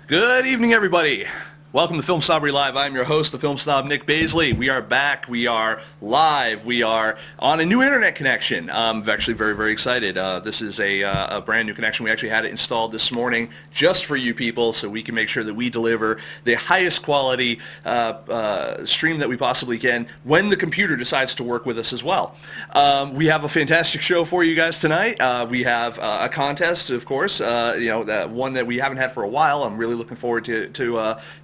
Good evening, everybody. Welcome to FIlmSnobbery Live. I'm your host, the Film Snob, Nic Baisley. We are back. We are live. We are on a new internet connection. I'm actually very, very excited. This is a brand new connection. We actually had it installed this morning just for you people so we can make sure that we deliver the highest quality stream that we possibly can when the computer decides to work with us as well. We have a fantastic show for you guys tonight. We have a contest, of course, one that we haven't had for a while. I'm really looking forward to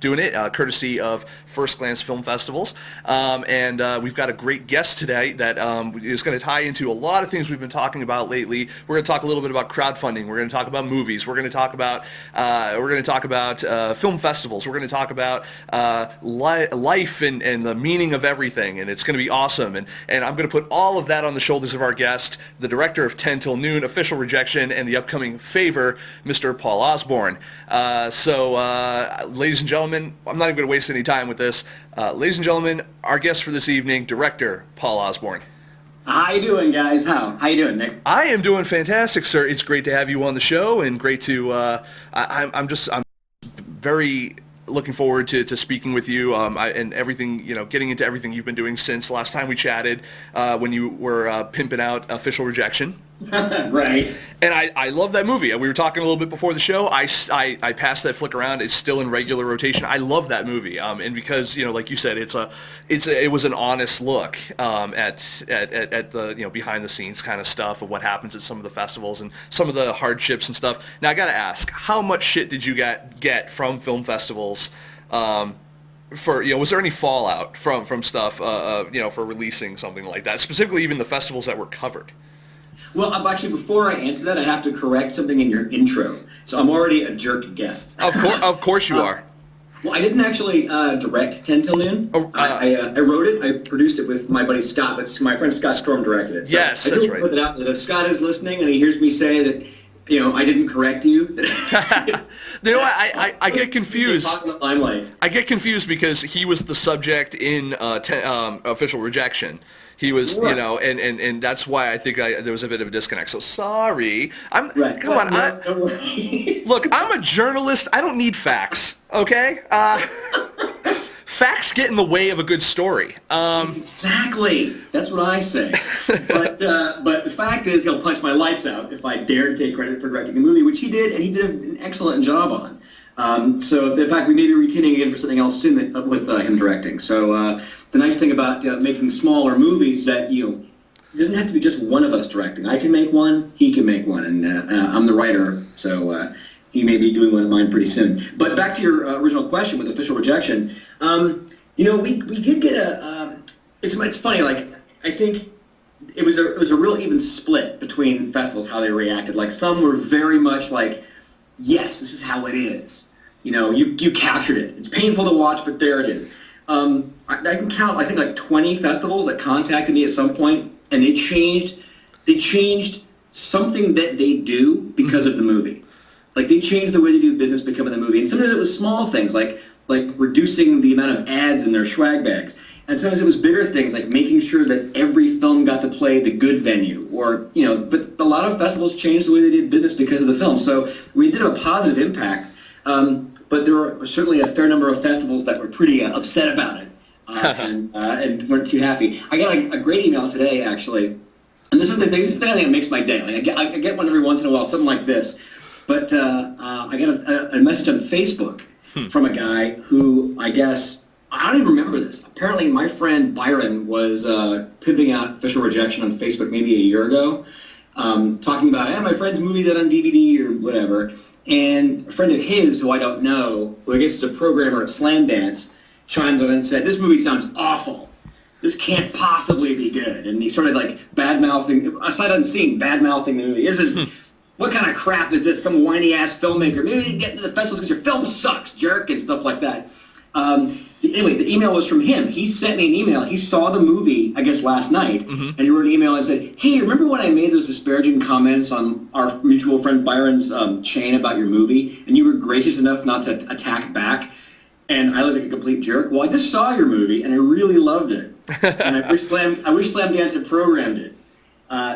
doing it, courtesy of First Glance Film Festivals. And we've got a great guest today that is going to tie into a lot of things we've been talking about lately. We're going to talk a little bit about crowdfunding. We're going to talk about movies. We're going to talk about film festivals. We're going to talk about life and the meaning of everything. And it's going to be awesome. And I'm going to put all of that on the shoulders of our guest, the director of 10 Till Noon, Official Rejection, and the upcoming Favor, Mr. Paul Osborne. Ladies and gentlemen, I'm not even going to waste any time with this. Ladies and gentlemen, our guest for this evening, director Paul Osborne. How you doing, guys? How you doing, Nick? I am doing fantastic, sir. It's great to have you on the show, and great to. I'm very looking forward to speaking with you and everything. Getting into everything you've been doing since last time we chatted, when you were pimping out Official Rejection. Right. And I love that movie. We were talking a little bit before the show. I passed that flick around. It's still in regular rotation. I love that movie. And because like you said, it was an honest look at the behind the scenes kind of stuff of what happens at some of the festivals and some of the hardships and stuff. Now I got to ask, how much shit did you get from film festivals? Was there any fallout from stuff for releasing something like that? Specifically, even the festivals that were covered. Well, actually, before I answer that, I have to correct something in your intro. So I'm already a jerk guest. Of course you are. Well, I didn't actually direct 10 Till Noon. I wrote it. I produced it with my buddy Scott, but my friend Scott Storm directed it. So yes, that's right. I put it out that if Scott is listening and he hears me say that, I didn't correct you. I get confused. I get confused because he was the subject in Official Rejection. He was, and that's why I think there was a bit of a disconnect. So sorry. Right. Come on. Don't worry. Look, I'm a journalist. I don't need facts. Okay. Facts get in the way of a good story. Exactly. That's what I say. But the fact is, he'll punch my lights out if I dare to take credit for directing a movie, which he did, and he did an excellent job on. So, in fact, we may be retaining again for something else soon with him directing. So, the nice thing about making smaller movies is that, it doesn't have to be just one of us directing. I can make one, he can make one, and I'm the writer, so he may be doing one of mine pretty soon. But back to your original question with Official Rejection, we did get it's funny, like, I think it was a real even split between festivals, how they reacted. Like, some were very much like, yes, this is how it is. You captured it. It's painful to watch, but there it is. I can count, I think, like 20 festivals that contacted me at some point, and they changed something that they do because of the movie. Like, they changed the way they do business because of the movie. And sometimes it was small things, like reducing the amount of ads in their swag bags. And sometimes it was bigger things, like making sure that every film got to play the good venue. But a lot of festivals changed the way they did business because of the film. So we did have a positive impact. But there were certainly a fair number of festivals that were pretty upset about it and weren't too happy. I got a great email today, actually, and this is the thing that makes my day. Like, I get one every once in a while, something like this. But I got a message on Facebook from a guy who, I guess, I don't even remember this. Apparently, my friend Byron was pimping out Official Rejection on Facebook maybe a year ago, talking about, my friend's movie's out on DVD or whatever. And a friend of his, who I don't know, who I guess is a programmer at Slamdance, chimed in and said, "This movie sounds awful. This can't possibly be good." And he started, like, bad-mouthing, aside on seeing bad-mouthing the movie. This is, what kind of crap is this? Some whiny-ass filmmaker. Maybe you didn't get into the festivals because your film sucks, jerk, and stuff like that. Anyway, the email was from him. He sent me an email. He saw the movie, I guess, last night, and he wrote an email and said, hey, remember when I made those disparaging comments on our mutual friend Byron's chain about your movie, and you were gracious enough not to attack back, and I looked like a complete jerk? Well, I just saw your movie, and I really loved it, and I wish Slam Dance had programmed it.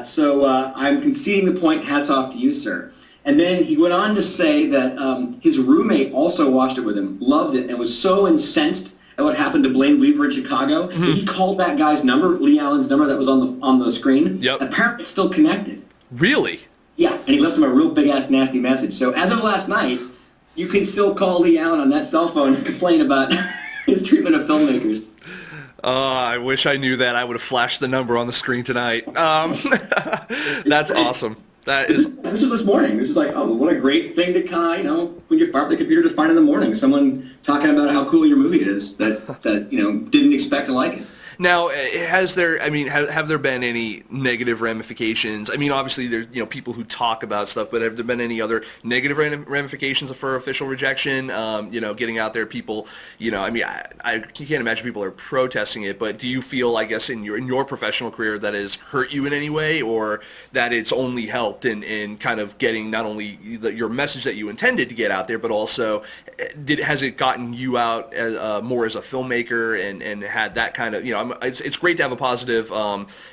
So I'm conceding the point. Hats off to you, sir. And then he went on to say that his roommate also watched it with him, loved it, and was so incensed at what happened to Blaine Weaver in Chicago. He called that guy's number, Lee Allen's number that was on the screen. Yep. Apparently it's still connected. Really? Yeah, and he left him a real big-ass nasty message. So as of last night, you can still call Lee Allen on that cell phone and complain about his treatment of filmmakers. I wish I knew that. I would have flashed the number on the screen tonight. That's awesome. That is. This was this morning. This is like, oh, what a great thing to kind of, when you fire up the computer to find in the morning, someone talking about how cool your movie is that didn't expect to like it. Now, have there been any negative ramifications? I mean, obviously, there's people who talk about stuff, but have there been any other negative ramifications for official rejection? Getting out there, people, I can't imagine people are protesting it, but do you feel, I guess, in your professional career that has hurt you in any way, or that it's only helped in kind of getting not only your message that you intended to get out there, but also has it gotten you out more as a filmmaker and had that kind of, it's great to have a positive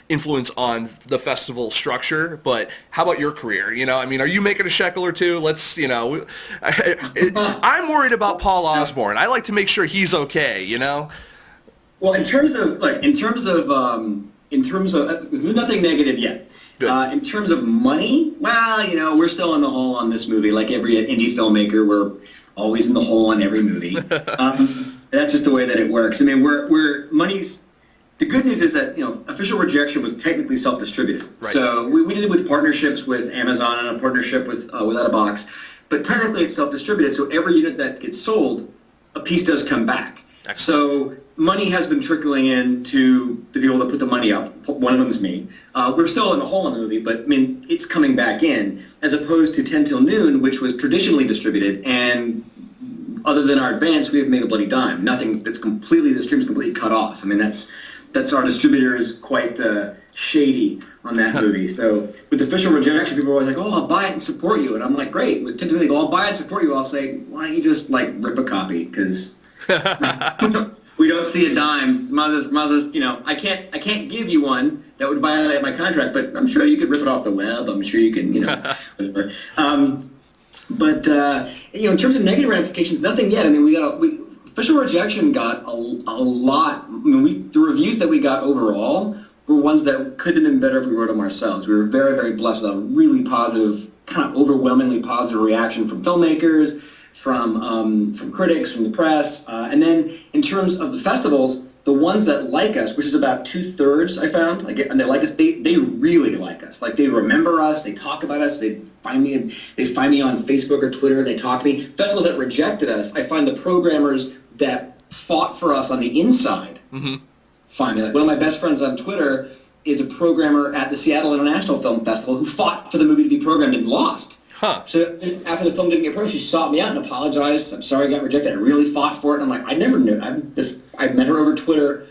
influence on the festival structure, but how about your career? Are you making a shekel or two? Let's, I'm worried about Paul Osborne. I like to make sure he's okay, Well, in terms of, there's nothing negative yet. In terms of money, well, we're still in the hole on this movie. Like every indie filmmaker, we're always in the hole on every movie. That's just the way that it works. I mean, money's. The good news is that official rejection was technically self-distributed. Right. So we did it with partnerships with Amazon and a partnership with Without a Box, but technically it's self-distributed. So every unit that gets sold, a piece does come back. Excellent. So money has been trickling in to the people that put the money up. One of them is me. We're still in the hole in the movie, but it's coming back in, as opposed to 10 Till Noon, which was traditionally distributed, and other than our advance, we have made a bloody dime. Nothing that's completely, the stream's completely cut off. I mean, that's our distributor is quite shady on that movie. So with official rejection, people are always like, oh, I'll buy it and support you. And I'm like, great. With 10 Till Noon, I'll buy it and support you. I'll say, why don't you just rip a copy? Because we don't see a dime. Mother's, I can't give you one that would violate my contract, but I'm sure you could rip it off the web. I'm sure you can, whatever. But in terms of negative ramifications, nothing yet. I mean, official rejection got a lot. I mean, the reviews that we got overall were ones that could have been better if we wrote them ourselves. We were very, very blessed with a really positive, kind of overwhelmingly positive reaction from filmmakers, from critics, from the press. And then in terms of the festivals, the ones that like us, which is about 2/3, I found, and they like us, they really like us. Like, they remember us, they talk about us, they find me on Facebook or Twitter, they talk to me. Festivals that rejected us, I find the programmers that fought for us on the inside find me. Like, one of my best friends on Twitter is a programmer at the Seattle International Film Festival who fought for the movie to be programmed and lost. Huh. So after the film didn't get programmed, she sought me out and apologized. I'm sorry I got rejected. I really fought for it. And I'm like, I never knew. I met her over Twitter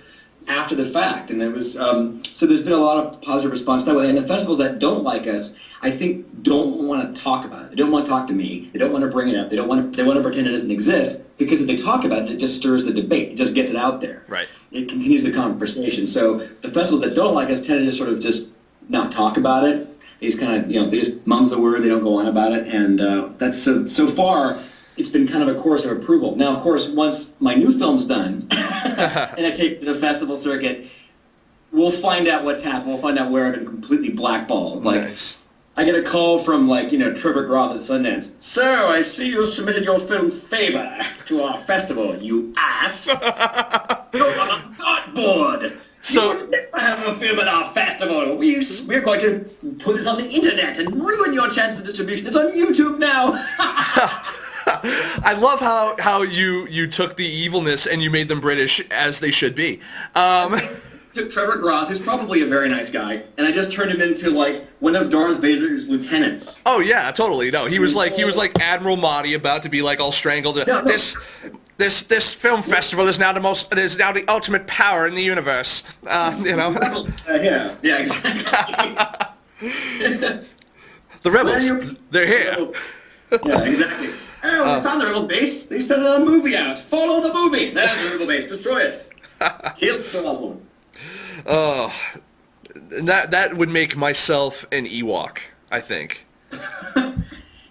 after the fact. And it was, so there's been a lot of positive response that way. And the festivals that don't like us, I think, don't want to talk about it. They don't want to talk to me. They don't want to bring it up. They want to pretend it doesn't exist, because if they talk about it, it just stirs the debate. It just gets it out there. Right. It continues the conversation. So the festivals that don't like us tend to just sort of just not talk about it. They just kind of, they just mum's the word. They don't go on about it. And that's so far, it's been kind of a course of approval. Now, of course, once my new film's done and I take the festival circuit, we'll find out what's happened. We'll find out where I've been completely blackballed. Nice. I get a call from, Trevor Groth at Sundance. So, I see you submitted your film Favor to our festival, you ass. You're on a dartboard. So, you never have a film at our festival. We're going to put this on the internet and ruin your chances of distribution. It's on YouTube now. I love how you took the evilness and you made them British, as they should be. took Trevor Groth, who's probably a very nice guy, and I just turned him into like one of Darth Vader's lieutenants. Oh yeah, totally. No, he was like Admiral Mahdi about to be like all strangled. No. This film festival is now the ultimate power in the universe. Yeah, exactly. The rebels, they're here. Yeah, exactly. Oh, we found their little base. They sent a movie out. Follow the movie. That's their little base. Destroy it. Kill Paul Osborne. Oh, that would make myself an Ewok, I think.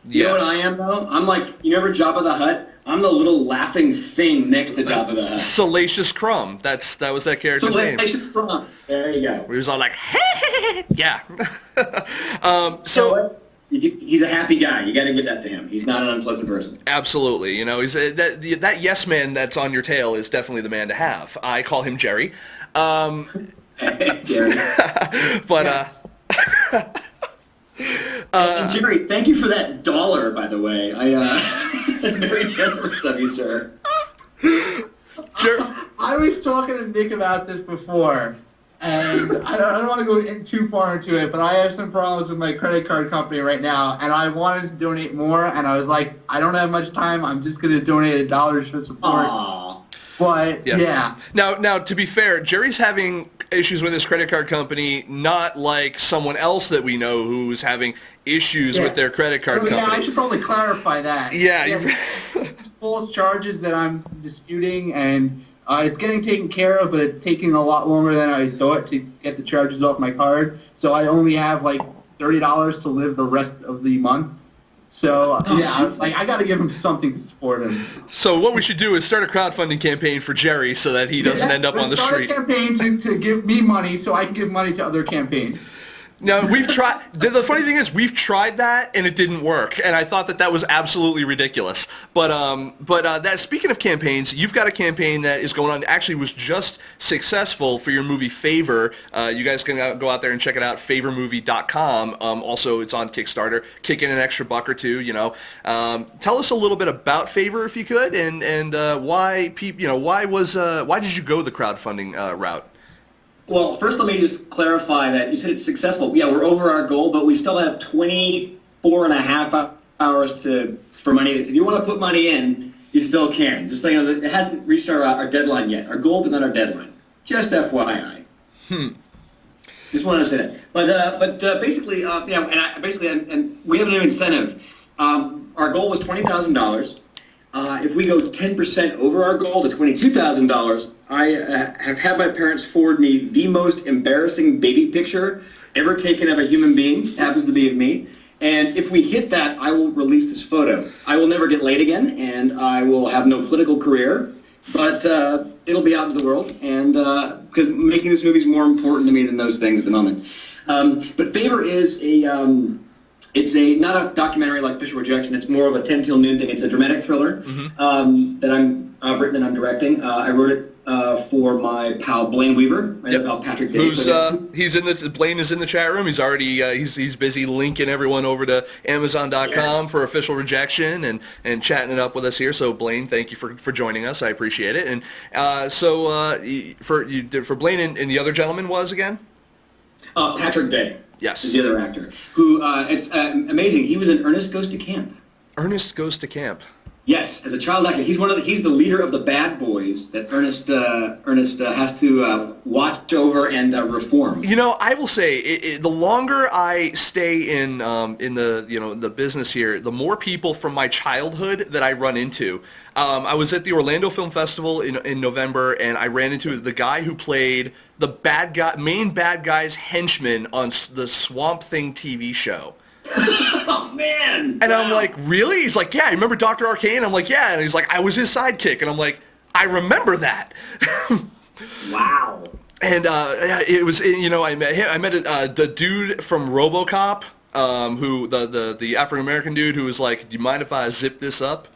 You know what I am, though? I'm like, you remember Jabba the Hutt? I'm the little laughing thing next to Jabba the Hutt. Salacious Crumb. That was that character's name. Salacious Crumb. There you go. He was all like, yeah. So he's a happy guy. You got to give that to him. He's not an unpleasant person. Absolutely. You know, he's that yes man that's on your tail is definitely the man to have. I call him Jerry. Jerry. But and Jerry, thank you for that $1, by the way. Very generous of you, sir. I was talking to Nick about this before, and I don't want to go too far into it, but I have some problems with my credit card company right now, and I wanted to donate more, and I was like, I don't have much time. I'm just going to donate $1 for support. Aww. But yeah. Now, to be fair, Jerry's having issues with his credit card company, not like someone else that we know who's having issues with their credit card company. Yeah, I should probably clarify that. It's false charges that I'm disputing, and it's getting taken care of, but it's taking a lot longer than I thought to get the charges off my card. So I only have like $30 to live the rest of the month. So I got to give him something to support him. So what we should do is start a crowdfunding campaign for Jerry so that he doesn't end up on the street. Start a campaign to give me money so I can give money to other campaigns. No, we've tried. The funny thing is, we've tried that and it didn't work, and I thought that was absolutely ridiculous. But that speaking of campaigns, you've got a campaign that is going on. Actually, was just successful for your movie Favor. You guys can go out there and check it out, favormovie.com. Also, it's on Kickstarter. Kick in an extra $1 or $2. You know, tell us a little bit about Favor, if you could, and why did you go the crowdfunding route? Well, first let me just clarify that you said it's successful. Yeah, we're over our goal, but we still have 24 and a half hours for money. If you want to put money in, you still can. Just so you know, it hasn't reached our deadline yet. Our goal, but not our deadline. Just FYI. Just wanted to say that. But basically, and we have a new incentive. Our goal was $20,000. If we go 10% over our goal to $22,000, I have had my parents forward me the most embarrassing baby picture ever taken of a human being. It happens to be of me. And if we hit that, I will release this photo. I will never get laid again, and I will have no political career, but it'll be out into the world, and because making this movie is more important to me than those things at the moment. But Favor is it's not a documentary like Official Rejection. It's more of a 10 till noon thing. It's a dramatic thriller that I've written and I'm directing. I wrote it for my pal Blaine Weaver, my pal Patrick Davis. Blaine is in the chat room. He's already he's busy linking everyone over to Amazon.com for Official Rejection and chatting it up with us here. So Blaine, thank you for joining us. I appreciate it. And for Blaine and the other gentleman was again? Patrick Day. Yes. Is the other actor. Who, it's amazing. He was in Ernest Goes to Camp. Ernest Goes to Camp. Yes, as a child actor. He's the leader of the bad boys that Ernest has to watch over and reform. You know, I will say, the longer I stay in the business here, the more people from my childhood that I run into. I was at the Orlando Film Festival in November, and I ran into the guy who played the main bad guy's henchman on the Swamp Thing TV show. Oh, man! And I'm like, really? He's like, yeah, you remember Dr. Arcane? I'm like, yeah. And he's like, I was his sidekick. And I'm like, I remember that. Wow. And it was, I met him. I met the dude from RoboCop, who the African American dude who was like, do you mind if I zip this up?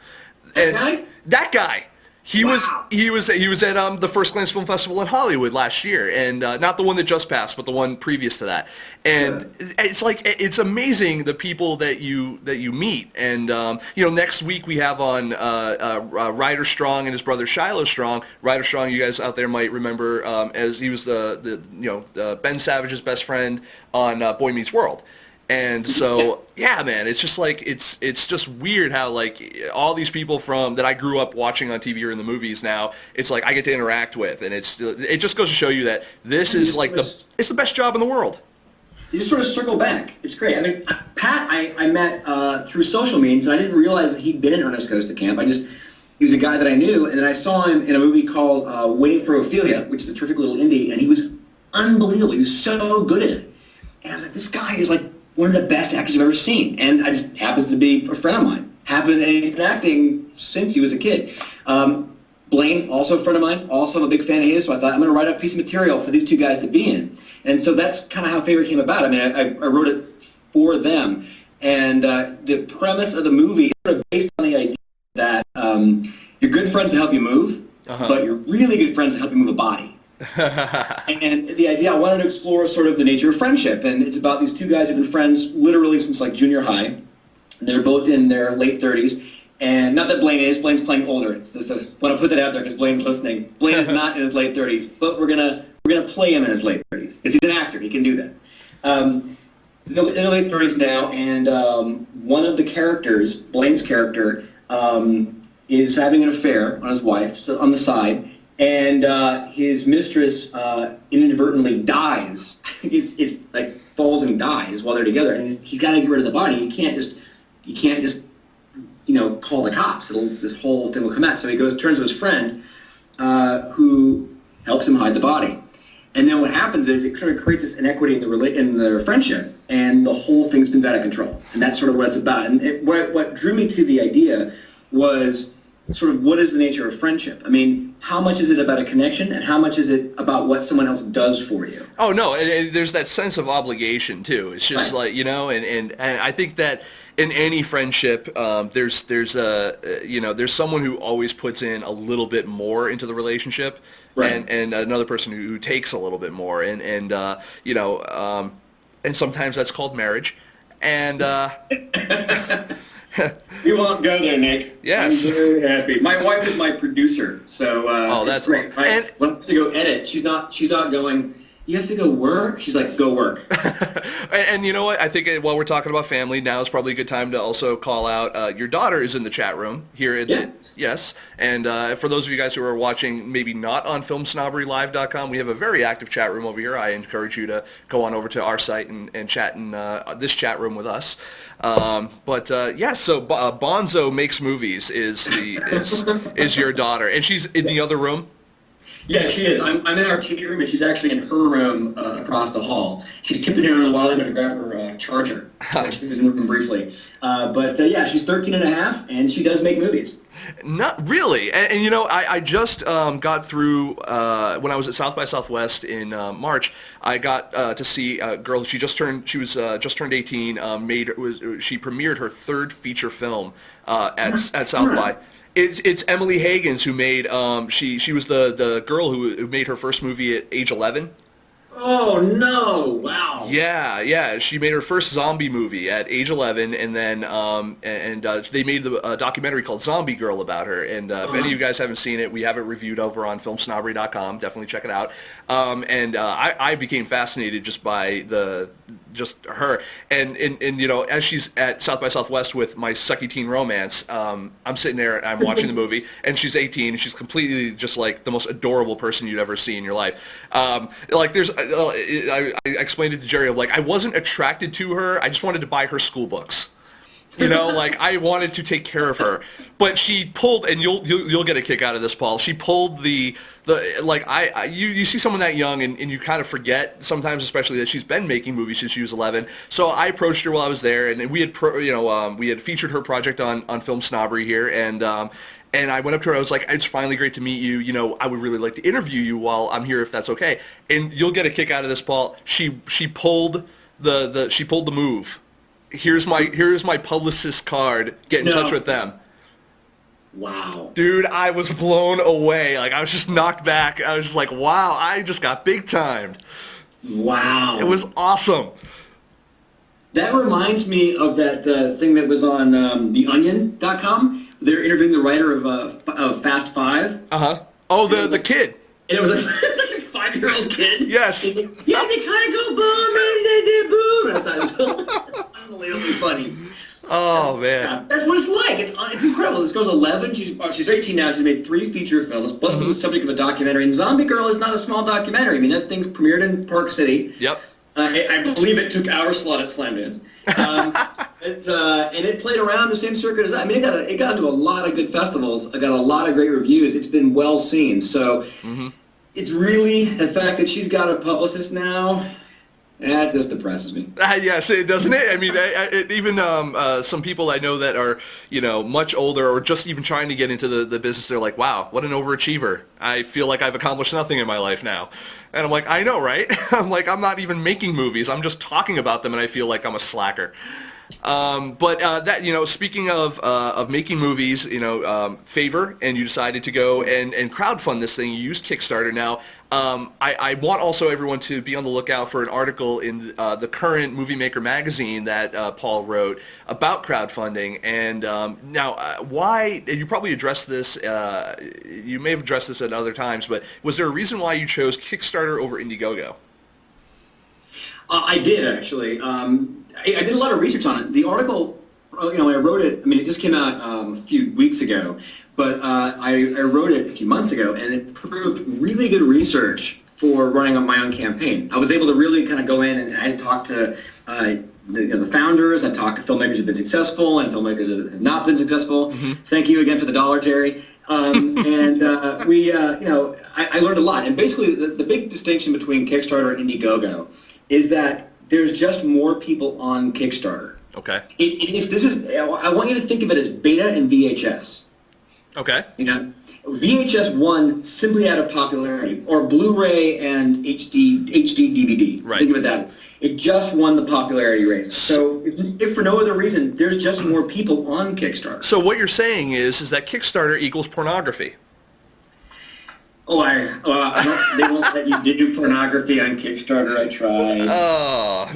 That guy? That guy. He was at the First Glance Film Festival in Hollywood last year, and not the one that just passed, but the one previous to that. And it's like it's amazing the people that you meet. And next week we have on Ryder Strong and his brother Shiloh Strong. Ryder Strong, you guys out there might remember as he was the Ben Savage's best friend on Boy Meets World. And so, yeah, man, it's just like it's just weird how like all these people that I grew up watching on TV or in the movies now, it's like I get to interact with, and it just goes to show you that this is like it's the best job in the world. You just sort of circle back. It's great. I mean, Pat, I met through social means, and I didn't realize that he'd been in Ernest Goes to Camp. He was a guy that I knew, and then I saw him in a movie called Waiting for Ophelia, which is a terrific little indie, and he was unbelievable. He was so good at it. And I was like, this guy is like one of the best actors I've ever seen. And I just happens to be a friend of mine. And he's been acting since he was a kid. Blaine, also a friend of mine, also a big fan of his, so I thought I'm going to write a piece of material for these two guys to be in. And so that's kind of how Favorite came about. I mean, I wrote it for them. And the premise of the movie is sort of based on the idea that you're good friends to help you move, but you're really good friends to help you move a body. And the idea, I wanted to explore sort of the nature of friendship, and it's about these two guys who've been friends literally since like junior high. They're both in their late 30s, and not that Blaine's playing older. I want to put that out there because Blaine's listening. Blaine is not in his late 30s, but we're gonna play him in his late 30s because he's an actor. He can do that. They're in their late 30s now, and one of the characters, Blaine's character, is having an affair on his wife, so on the side. And his mistress inadvertently dies. It's like falls and dies while they're together. And he's got to get rid of the body. You can't just call the cops. This whole thing will come out. So he turns to his friend, who helps him hide the body. And then what happens is it sort of creates this inequity in their friendship, and the whole thing spins out of control. And that's sort of what it's about. And what drew me to the idea was sort of what is the nature of friendship? I mean, how much is it about a connection, and how much is it about what someone else does for you? Oh, no, and there's that sense of obligation, too. It's just right. Like, and I think that in any friendship, there's someone who always puts in a little bit more into the relationship, right. and another person who takes a little bit more, and sometimes that's called marriage, and You won't go there, Nick. Yes. I'm very happy. My wife is my producer, so that's great. When I have to go edit, she's not going, you have to go work? She's like, go work. And you know what? I think while we're talking about family, now is probably a good time to also call out your daughter is in the chat room here. Yes. And for those of you guys who are watching, maybe not on FilmSnobberyLive.com, we have a very active chat room over here. I encourage you to go on over to our site and chat in this chat room with us. So Bonzo Makes Movies is your daughter, and she's in the other room. Yeah, she is. I'm in our TV room, and she's actually in her room across the hall. She's tipped it in a while. I'm going to grab her charger. She was in the room briefly. She's 13 and a half, and she does make movies. Not really. And I just got through, when I was at South by Southwest in March, I got to see a girl, she just turned 18, she premiered her third feature film at South by. It's Emily Higgins who made she was the girl who made her first movie at age 11. Oh no! Wow. Yeah. She made her first zombie movie at age 11, and then they made the documentary called Zombie Girl about her. And if any of you guys haven't seen it, we have it reviewed over on FilmSnobbery.com. Definitely check it out. I became fascinated just by her, and as she's at South by Southwest with my sucky teen romance, I'm sitting there and I'm watching the movie, and she's 18 and she's completely just like the most adorable person you'd ever see in your life. I explained it to Jerry of like I wasn't attracted to her, I just wanted to buy her school books. I wanted to take care of her, but she pulled, and you'll get a kick out of this, Paul. She pulled you see someone that young, and you kind of forget sometimes, especially that she's been making movies since she was 11. So I approached her while I was there, and we had featured her project on Film Snobbery here, and I went up to her. I was like, "It's finally great to meet you. I would really like to interview you while I'm here, if that's okay." And you'll get a kick out of this, Paul. She pulled the move. Here's my publicist card. Get in touch with them. Wow. Dude, I was blown away. Like, I was just knocked back. I was just like, wow, I just got big timed. Wow. It was awesome. That reminds me of that thing that was on theonion.com. They're interviewing the writer of Fast Five. Uh-huh. Oh, the kid. And it was like a 5-year-old kid. Yes. And yeah, they kind of go boom and they did boom. And I thought it was unbelievably funny. Oh, man. Yeah, that's what it's like. It's incredible. This girl's 11. She's 18 now. She's made 3 feature films, both the subject of a documentary. And Zombie Girl is not a small documentary. I mean, that thing's premiered in Park City. Yep. I believe it took our slot at Slamdance. And it played around the same circuit as that. I mean, it got into a lot of good festivals. It got a lot of great reviews. It's been well seen. So it's really the fact that she's got a publicist now. That just depresses me. Yes, it doesn't it? I mean, even some people I know that are, much older or just even trying to get into the business, they're like, wow, what an overachiever. I feel like I've accomplished nothing in my life now. And I'm like, I know, right? I'm like, I'm not even making movies. I'm just talking about them, and I feel like I'm a slacker. But that, speaking of making movies, favor, and you decided to go and crowdfund this thing. You used Kickstarter. Now, I want also everyone to be on the lookout for an article in the current Movie Maker magazine that Paul wrote about crowdfunding. And now, why, you probably addressed this, you may have addressed this at other times, but was there a reason why you chose Kickstarter over Indiegogo? I did, actually. I did a lot of research on it. The article, when I wrote it, I mean, it just came out a few weeks ago, but I wrote it a few months ago, and it proved really good research for running my own campaign. I was able to really kind of go in, and I talked to the founders, I talked to filmmakers who have been successful and filmmakers that have not been successful. Thank you again for the dollar, Jerry. And I learned a lot. And basically, the big distinction between Kickstarter and Indiegogo is that there's just more people on Kickstarter. Okay. I want you to think of it as beta and VHS. Okay. VHS won simply out of popularity, or Blu-ray and HD DVD. Right. Think of it that way. It just won the popularity race. So if for no other reason, there's just more people on Kickstarter. So what you're saying is that Kickstarter equals pornography. Oh, they won't let you do pornography on Kickstarter. I tried. Oh.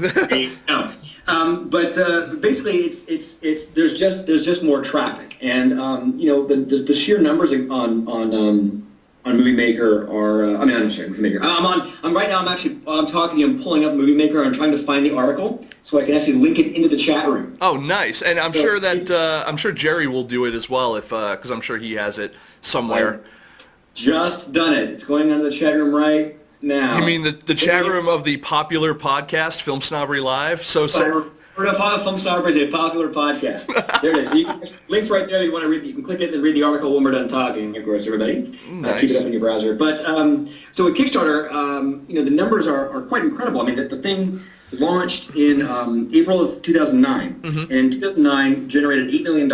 No. But basically, it's there's just more traffic, and the sheer numbers on Movie Maker are. I'm sorry, Movie Maker. I'm right now. I'm talking to you. I'm pulling up Movie Maker. I'm trying to find the article so I can actually link it into the chat room. Oh, nice. And I'm sure that I'm sure Jerry will do it as well, because I'm sure he has it somewhere. Just done it. It's going on the chat room right now. You mean the chat room of the popular podcast, FIlmSnobbery Live? FIlmSnobbery is a popular podcast. There it is. Link's right there. You want to read? You can click it and read the article when we're done talking. Of course, everybody. Nice. Keep it up in your browser. But so with Kickstarter, the numbers are quite incredible. I mean, the thing launched in April of 2009, and in 2009 generated $8 million.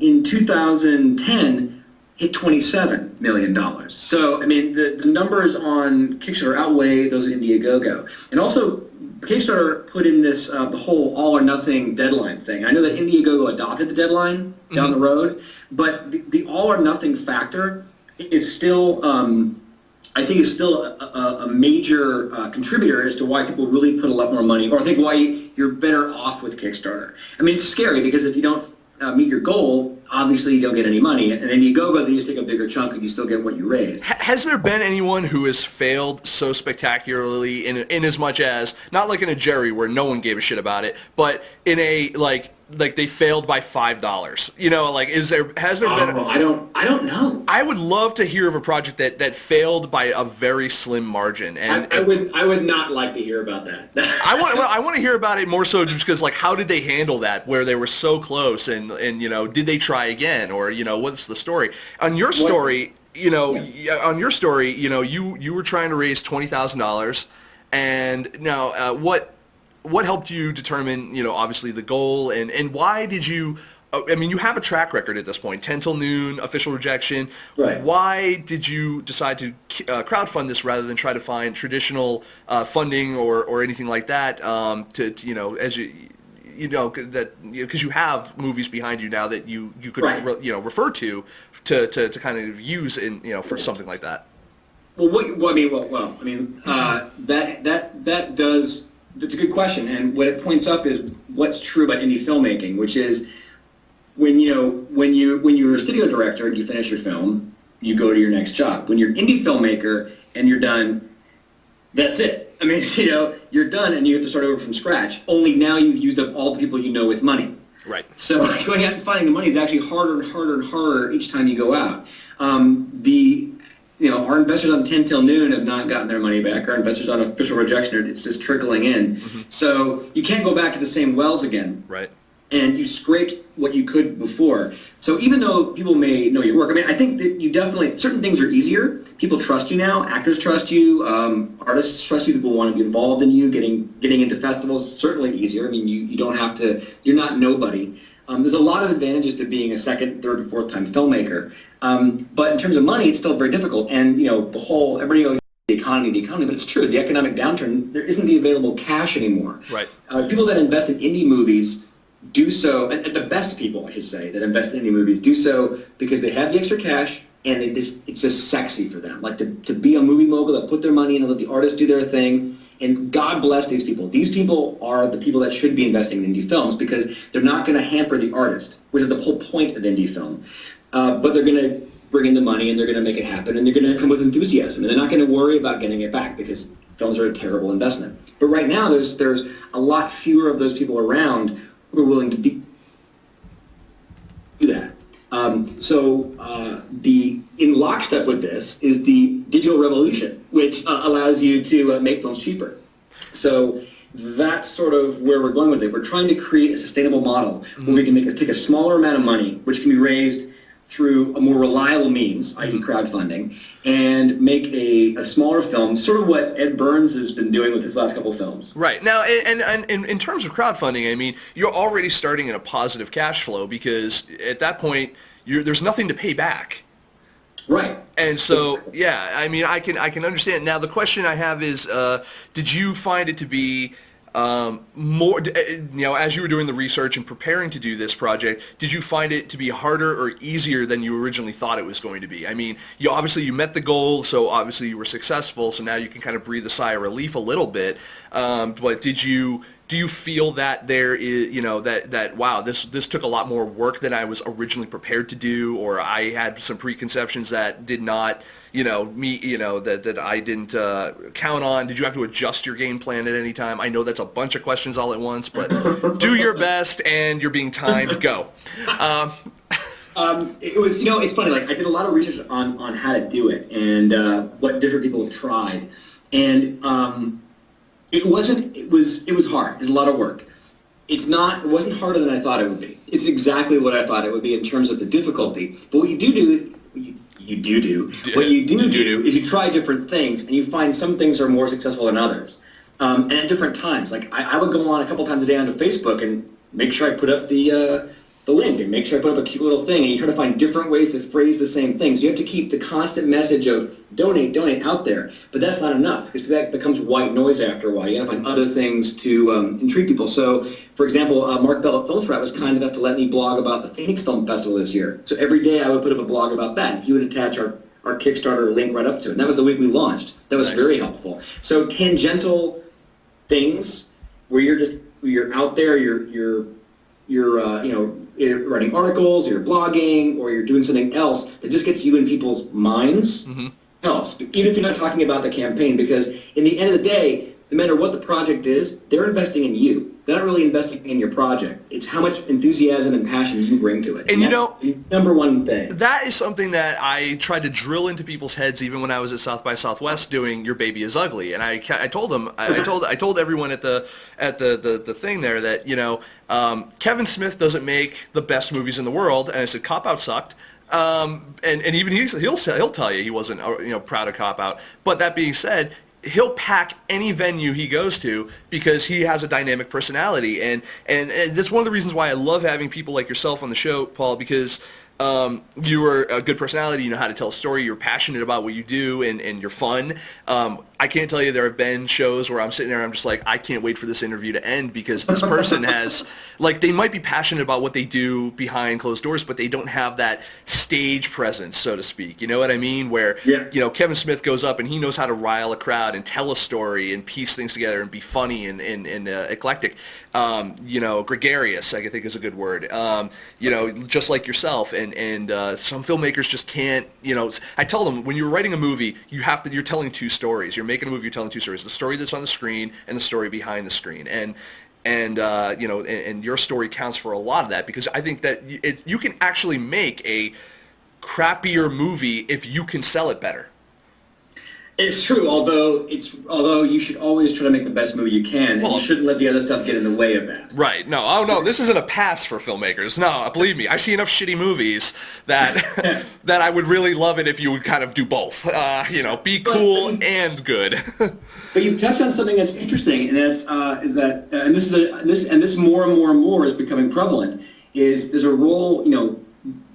In 2010. Hit $27 million. So, I mean, the numbers on Kickstarter outweigh those of Indiegogo. And also, Kickstarter put in this, the whole all or nothing deadline thing. I know that Indiegogo adopted the deadline down the road, but the all or nothing factor is still, I think is still a major contributor as to why people really put a lot more money, or I think why you're better off with Kickstarter. I mean, it's scary because if you don't meet your goal, obviously you don't get any money, and then you then you just take a bigger chunk and you still get what you raised. Has there been anyone who has failed so spectacularly in as much as, not like in a Jerry where no one gave a shit about it, but in a like they failed by $5? Has there been? I don't know. I would love to hear of a project that failed by a very slim margin. And I would not like to hear about that. I want to hear about it more so just because, how did they handle that where they were so close, and did they try again, or what's the story on your story? You were trying to raise $20,000, and now what helped you determine, obviously the goal, and why did you, I mean, you have a track record at this point, 10 Till Noon, Official Rejection. Right. Why did you decide to crowdfund this rather than try to find traditional funding or anything like that, as because you have movies behind you now that you could Right. refer to kind of use in for something like that. Well, that does. That's a good question, and what it points up is what's true about indie filmmaking, which is when you're a studio director and you finish your film, you go to your next job. When you're an indie filmmaker and you're done, that's it. I mean, you're done and you have to start over from scratch. Only now you've used up all the people you know with money. Right. So going out and finding the money is actually harder and harder and harder each time you go out. Our investors on 10 till noon have not gotten their money back. Our investors on official rejection, it's just trickling in. Mm-hmm. So you can't go back to the same wells again. Right. And you scraped what you could before. So even though people may know your work, I mean, I think that you definitely, certain things are easier. People trust you now. Actors trust you. Artists trust you. People want to be involved in you. Getting into festivals is certainly easier. I mean, you don't have to, you're not nobody. There's a lot of advantages to being a second, third, fourth time filmmaker. But in terms of money, it's still very difficult. And, everybody always the economy, but it's true. The economic downturn, there isn't the available cash anymore. Right. People that invest in indie movies do so, and the best people, I should say, that invest in indie movies do so because they have the extra cash and it's just sexy for them. Like to be a movie mogul that put their money in and let the artists do their thing. And God bless these people. These people are the people that should be investing in indie films because they're not going to hamper the artist, which is the whole point of indie film. But they're going to bring in the money and they're going to make it happen and they're going to come with enthusiasm and they're not going to worry about getting it back because films are a terrible investment. But right now there's a lot fewer of those people around who are willing to do that. In lockstep with this is the digital revolution, which allows you to make films cheaper. So that's sort of where we're going with it. We're trying to create a sustainable model where we can take a smaller amount of money, which can be raised through a more reliable means, i.e. crowdfunding, and make a smaller film, sort of what Ed Burns has been doing with his last couple of films. Right. Now, and in terms of crowdfunding, I mean, you're already starting in a positive cash flow because at that point, there's nothing to pay back. Right. And so, yeah, I mean, I can understand. Now, the question I have is, did you find it to be more, as you were doing the research and preparing to do this project, did you find it to be harder or easier than you originally thought it was going to be? I mean, you met the goal, so obviously you were successful, so now you can kind of breathe a sigh of relief a little bit. But do you feel that there is, that wow, this took a lot more work than I was originally prepared to do, or I had some preconceptions that did not, that I didn't count on? Did you have to adjust your game plan at any time? I know that's a bunch of questions all at once, but do your best, and you're being timed. Go. It was, it's funny. Like I did a lot of research on how to do it and what different people have tried, and it was hard. It was a lot of work. It wasn't harder than I thought it would be. It's exactly what I thought it would be in terms of the difficulty. But what you do is you try different things and you find some things are more successful than others. And at different times. Like I would go on a couple times a day onto Facebook and make sure I put up the link and make sure I put up a cute little thing, and you try to find different ways to phrase the same things. You have to keep the constant message of donate out there, but that's not enough because that becomes white noise after a while. You got to find other things to intrigue people. So, for example, Mark Bell at FilmSnobbery was kind enough to let me blog about the Phoenix Film Festival this year. So every day I would put up a blog about that. He would attach our Kickstarter link right up to it. And that was the week we launched. That was nice. Very helpful. So tangential things where you're out there, you're writing articles, or you're blogging, or you're doing something else that just gets you in people's minds, helps. Even if you're not talking about the campaign, because in the end of the day, no matter what the project is, they're investing in you. They're not really investing in your project. It's how much enthusiasm and passion you bring to it. And that's the number one thing. That is something that I tried to drill into people's heads even when I was at South by Southwest doing Your Baby Is Ugly. And I told them, I told everyone at the thing there that, Kevin Smith doesn't make the best movies in the world. And I said, Cop Out sucked. And even he'll tell you he wasn't, proud of Cop Out. But that being said, he'll pack any venue he goes to because he has a dynamic personality, and that's one of the reasons why I love having people like yourself on the show, Paul, because you are a good personality, you know how to tell a story, you're passionate about what you do, and you're fun. I can't tell you there have been shows where I'm sitting there and I'm just like, I can't wait for this interview to end because this person has, like, they might be passionate about what they do behind closed doors, but they don't have that stage presence, so to speak. You know what I mean? Where, you know, Kevin Smith goes up and he knows how to rile a crowd and tell a story and piece things together and be funny and eclectic. You know, gregarious, I think is a good word. You know, just like yourself. And some filmmakers just can't, you know, I tell them when you're writing a movie, you're telling two stories. You're making a movie, you're telling two stories: the story that's on the screen and the story behind the screen. And you know, and your story counts for a lot of that, because I think that you can actually make a crappier movie if you can sell it better. It's true, although you should always try to make the best movie you can, and you shouldn't let the other stuff get in the way of that. Right. No. Oh no. This isn't a pass for filmmakers. No. Believe me, I see enough shitty movies that that I would really love it if you would kind of do both. You know, be cool and good. But you've touched on something that's interesting, and that's and this more and more is becoming prevalent. There's a role, you know,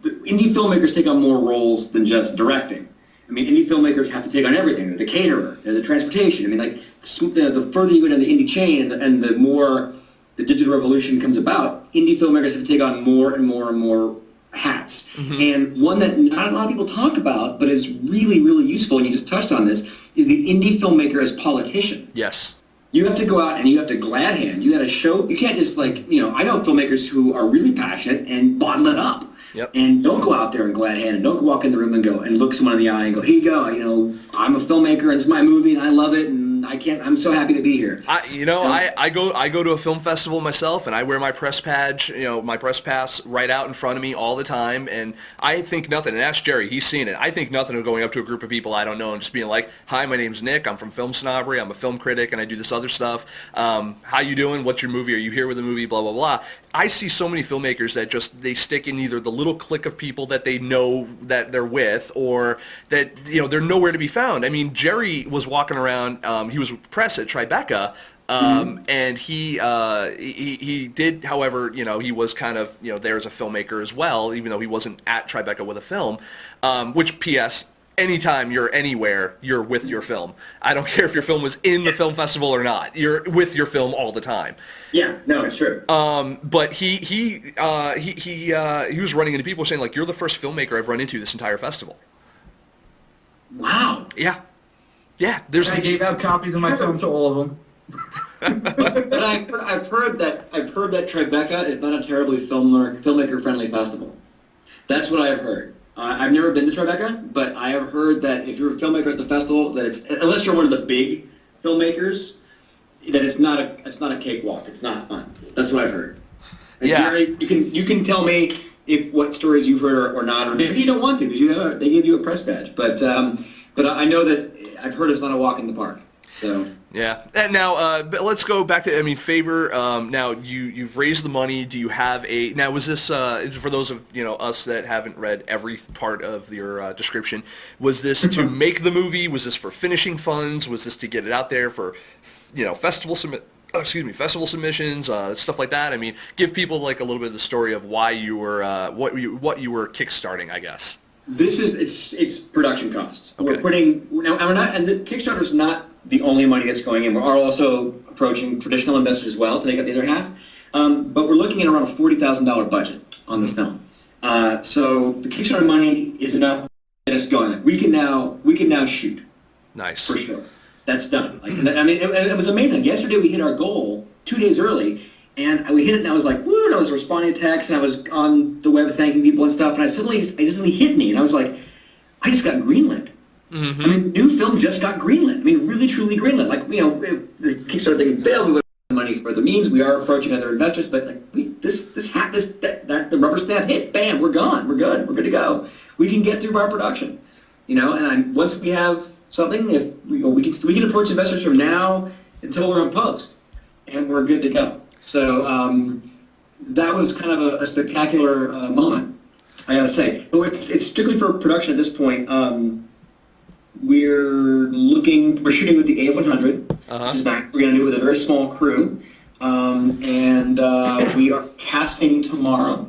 the indie filmmakers take on more roles than just directing. I mean, indie filmmakers have to take on everything: the caterer, the transportation. I mean, like the further you go down the indie chain, and the more the digital revolution comes about, indie filmmakers have to take on more and more and more hats. Mm-hmm. And one that not a lot of people talk about, but is really, really useful, and you just touched on this, is the indie filmmaker as politician. Yes. You have to go out and you have to glad hand. You got to show. You can't just, like, you know, I know filmmakers who are really passionate and bottle it up. Yep. And don't go out there and glad hand, and don't walk in the room and go and look someone in the eye and go, here you go, you know, I'm a filmmaker and it's my movie and I love it and I'm so happy to be here. I go to a film festival myself and I wear my press badge, you know, my press pass right out in front of me all the time, and I think nothing, and ask Jerry, he's seen it, I think nothing of going up to a group of people I don't know and just being like, hi, my name's Nick, I'm from FIlmSnobbery, I'm a film critic and I do this other stuff, how you doing, what's your movie, are you here with a movie, blah, blah, blah. I see so many filmmakers that they stick in either the little clique of people that they know that they're with, or that, you know, they're nowhere to be found. I mean, Jerry was walking around, he was with press at Tribeca, and he did, however, you know, he was kind of, you know, there as a filmmaker as well, even though he wasn't at Tribeca with a film, which, P.S., anytime you're anywhere, you're with your film. I don't care if your film was in the film festival or not. You're with your film all the time. Yeah, no, it's true. But he was running into people saying, like, you're the first filmmaker I've run into this entire festival. Wow. Yeah. I gave out copies of my film to all of them. but I've heard that Tribeca is not a terribly filmmaker friendly festival. That's what I've heard. I've never been to Tribeca, but I have heard that if you're a filmmaker at the festival, that it's, unless you're one of the big filmmakers, that it's not a cakewalk. It's not fun. That's what I've heard. And yeah. Jerry, you can tell me what stories you've heard or not, or maybe you don't want to because they give you a press badge. But I know that I've heard it's not a walk in the park. So. Yeah. And now, but let's go back to, I mean, Favor. Now, you've raised the money. Do you have now, was this, for those of, you know, us that haven't read every part of your description, was this to make the movie? Was this for finishing funds? Was this to get it out there for, you know, festival submissions, stuff like that? I mean, give people, like, a little bit of the story of why you were, what you were kickstarting, I guess. This is, it's production costs. Okay. We're putting, now, and the Kickstarter's not the only money that's going in. We are also approaching traditional investors as well to make up the other half. But we're looking at around a $40,000 budget on the film. So the Kickstarter money is enough to get us going. We can now shoot. Nice. For sure. That's done. Like, I mean, it was amazing. Yesterday we hit our goal 2 days early, and we hit it, and I was like, woo, and I was responding to texts, and I was on the web thanking people and stuff, and it suddenly hit me, and I was like, I just got greenlit. Mm-hmm. I mean, new film just got greenlit. I mean, really, truly greenlit. Like, you know, the Kickstarter thing failed, we would have money for the means. We are approaching other investors, but like, the rubber stamp hit. Bam, we're gone. We're good. We're good to go. We can get through our production, you know. And once we have something, we can approach investors from now until we're on post, and we're good to go. So that was kind of a spectacular moment, I gotta say. But it's strictly for production at this point. We're shooting with the A100, which is back. We're going to do it with a very small crew, and we are casting tomorrow.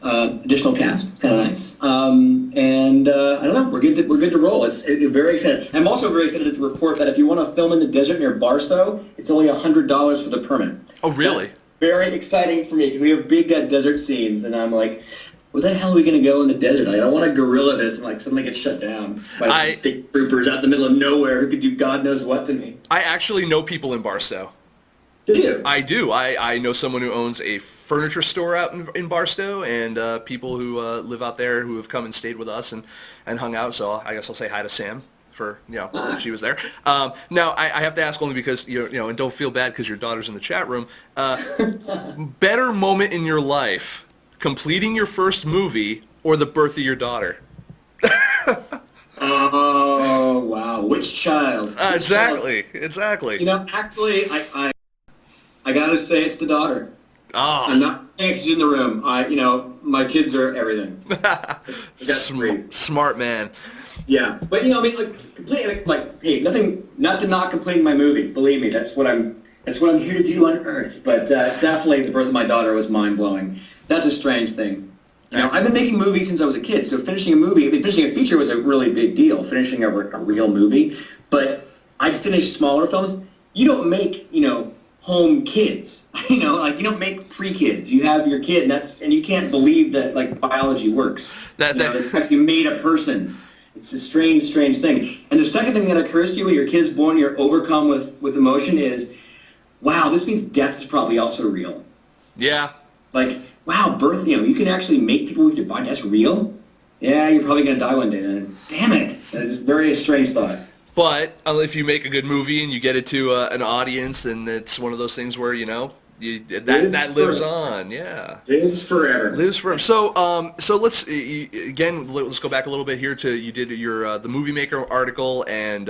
additional cast. It's kind of nice. And I don't know, we're good to roll. It's very excited. I'm also very excited to report that if you want to film in the desert near Barstow, it's only $100 for the permit. Oh, really? That's very exciting for me because we have big desert scenes, and I'm like, where the hell are we going to go in the desert? I don't want to guerrilla this and suddenly get shut down by state troopers out in the middle of nowhere who could do God knows what to me. I actually know people in Barstow. Do you? I do. I know someone who owns a furniture store out in Barstow, and people who live out there who have come and stayed with us and hung out. So I guess I'll say hi to Sam for, if she was there. Now, I have to ask only because, and don't feel bad because your daughter's in the chat room. Better moment in your life, completing your first movie or the birth of your daughter? Oh, wow. Which child? Exactly. Actually, I got to say it's the daughter. Oh. I'm not saying she's in the room. My kids are everything. Smart man. Yeah. But, hey, not to not completing my movie. Believe me, that's what I'm here to do on Earth. But definitely the birth of my daughter was mind-blowing. That's a strange thing. I've been making movies since I was a kid, so finishing a feature was a really big deal, finishing a real movie. But I'd finished smaller films. You don't make, home kids. You don't make pre-kids. You have your kid, and you can't believe that, biology works. That actually made a person. It's a strange, strange thing. And the second thing that occurs to you when your kid's born, you're overcome with emotion is, wow, this means death is probably also real. Yeah. Wow, birth, you can actually make people with your body. That's real? Yeah, you're probably going to die one day then. Damn it. That's a very strange thought. But if you make a good movie and you get it to an audience, and it's one of those things where, that lives on, yeah. Lives forever. So let's go back a little bit here to you did your the Movie Maker article, and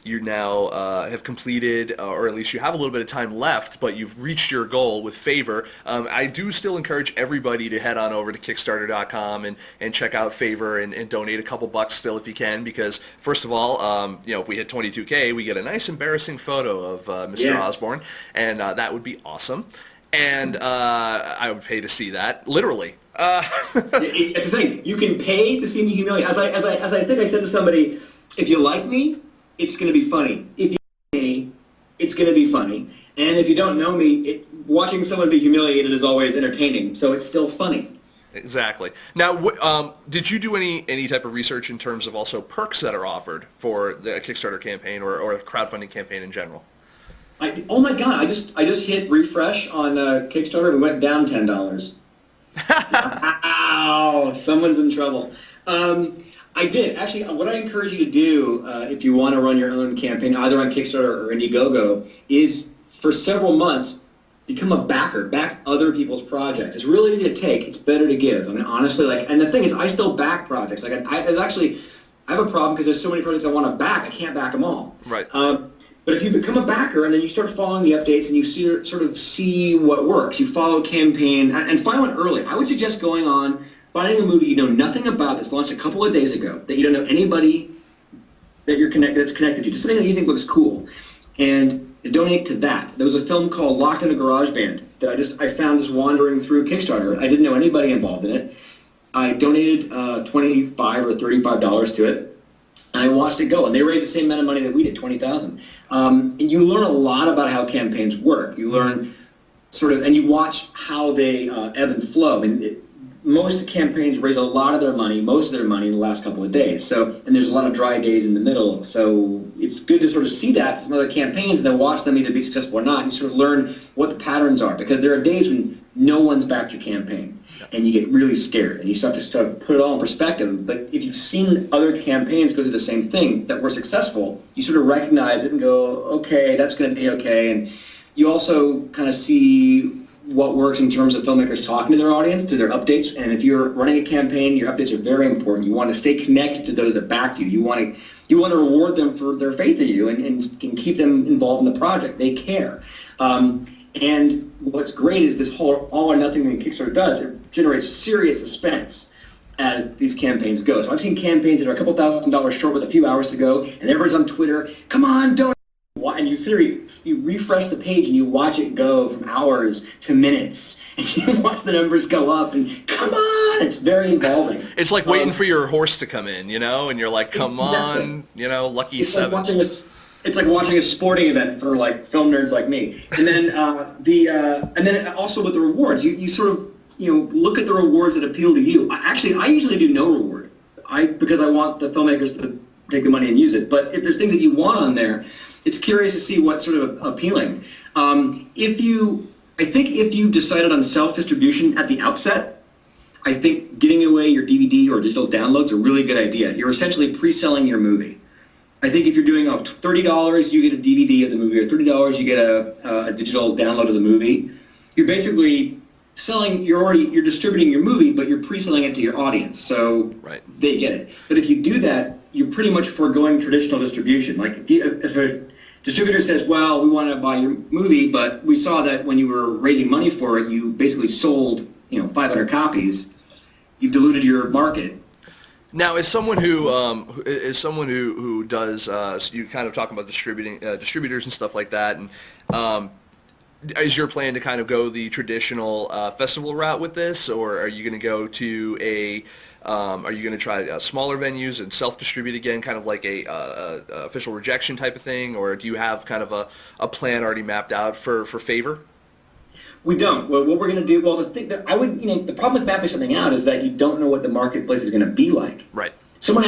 you now have completed, or at least you have a little bit of time left, but you've reached your goal with Favor. I do still encourage everybody to head on over to Kickstarter.com and check out Favor and donate a couple bucks still if you can, because first of all, if we hit 22K, we get a nice embarrassing photo of Mr. Osborne, and that would be awesome. And I would pay to see that, literally. It's the thing. You can pay to see me humiliate. As I think I said to somebody, if you like me, it's going to be funny. If you like me, it's going to be funny. And if you don't know me, watching someone be humiliated is always entertaining. So it's still funny. Exactly. Now, did you do any type of research in terms of also perks that are offered for the Kickstarter campaign or a crowdfunding campaign in general? Oh my God! I just hit refresh on Kickstarter. We went down $10. Ow! Someone's in trouble. I did actually. What I encourage you to do if you want to run your own campaign, either on Kickstarter or Indiegogo, is for several months become a backer. Back other people's projects. It's really easy to take. It's better to give. I mean, honestly, and the thing is, I still back projects. I have a problem because there's so many projects I want to back. I can't back them all. Right. But if you become a backer and then you start following the updates and you sort of see what works, you follow a campaign and find one early. I would suggest going on, finding a movie you know nothing about that's launched a couple of days ago, that you don't know anybody that's connected to, just something that you think looks cool, and donate to that. There was a film called Locked in a Garage Band that I found just wandering through Kickstarter. I didn't know anybody involved in it. I donated $25 or $35 to it. And I watched it go, and they raised the same amount of money that we did, $20,000. And you learn a lot about how campaigns work. You learn and you watch how they ebb and flow. I mean, most campaigns raise most of their money in the last couple of days. And there's a lot of dry days in the middle. So it's good to sort of see that from other campaigns and then watch them either be successful or not. And you sort of learn what the patterns are, because there are days when no one's backed your campaign. And you get really scared, and you start to put it all in perspective. But if you've seen other campaigns go through the same thing that were successful, you sort of recognize it and go, okay, that's going to be okay. And you also kind of see what works in terms of filmmakers talking to their audience, to their updates. And if you're running a campaign, your updates are very important. You want to stay connected to those that backed you. You want to reward them for their faith in you and can keep them involved in the project. They care. And what's great is this whole all or nothing thing Kickstarter does. It generates serious suspense as these campaigns go. So I've seen campaigns that are a couple $1,000s short with a few hours to go, and everybody's on Twitter, come on, donate. And you sit you refresh the page and you watch it go from hours to minutes, and you watch the numbers go up, and come on, it's very involving. It's like waiting for your horse to come in, and you're like, come on, lucky it's seven. It's like watching a sporting event for like film nerds like me. And then and then also with the rewards, you sort of look at the rewards that appeal to you. I usually do no reward. Because I want the filmmakers to take the money and use it. But if there's things that you want on there, it's curious to see what's sort of appealing. If you decided on self-distribution at the outset, I think giving away your DVD or digital download's a really good idea. You're essentially pre-selling your movie. I think if you're doing $30, you get a DVD of the movie, or $30 you get a digital download of the movie. You're basically you're distributing your movie, but you're pre-selling it to your audience, so they get it. But if you do that, you're pretty much foregoing traditional distribution. Like if a distributor says, well, we want to buy your movie, but we saw that when you were raising money for it, you basically sold 500 copies, you diluted your market. Now, as someone who does, you kind of talking about distributors and stuff like that, and is your plan to kind of go the traditional festival route with this, or are you going to go to are you going to try smaller venues and self-distribute again, kind of like a official rejection type of thing, or do you have kind of a plan already mapped out for favor? We don't. Well, what we're going to do, the thing that the problem with mapping something out is that you don't know what the marketplace is going to be like. Right. Someone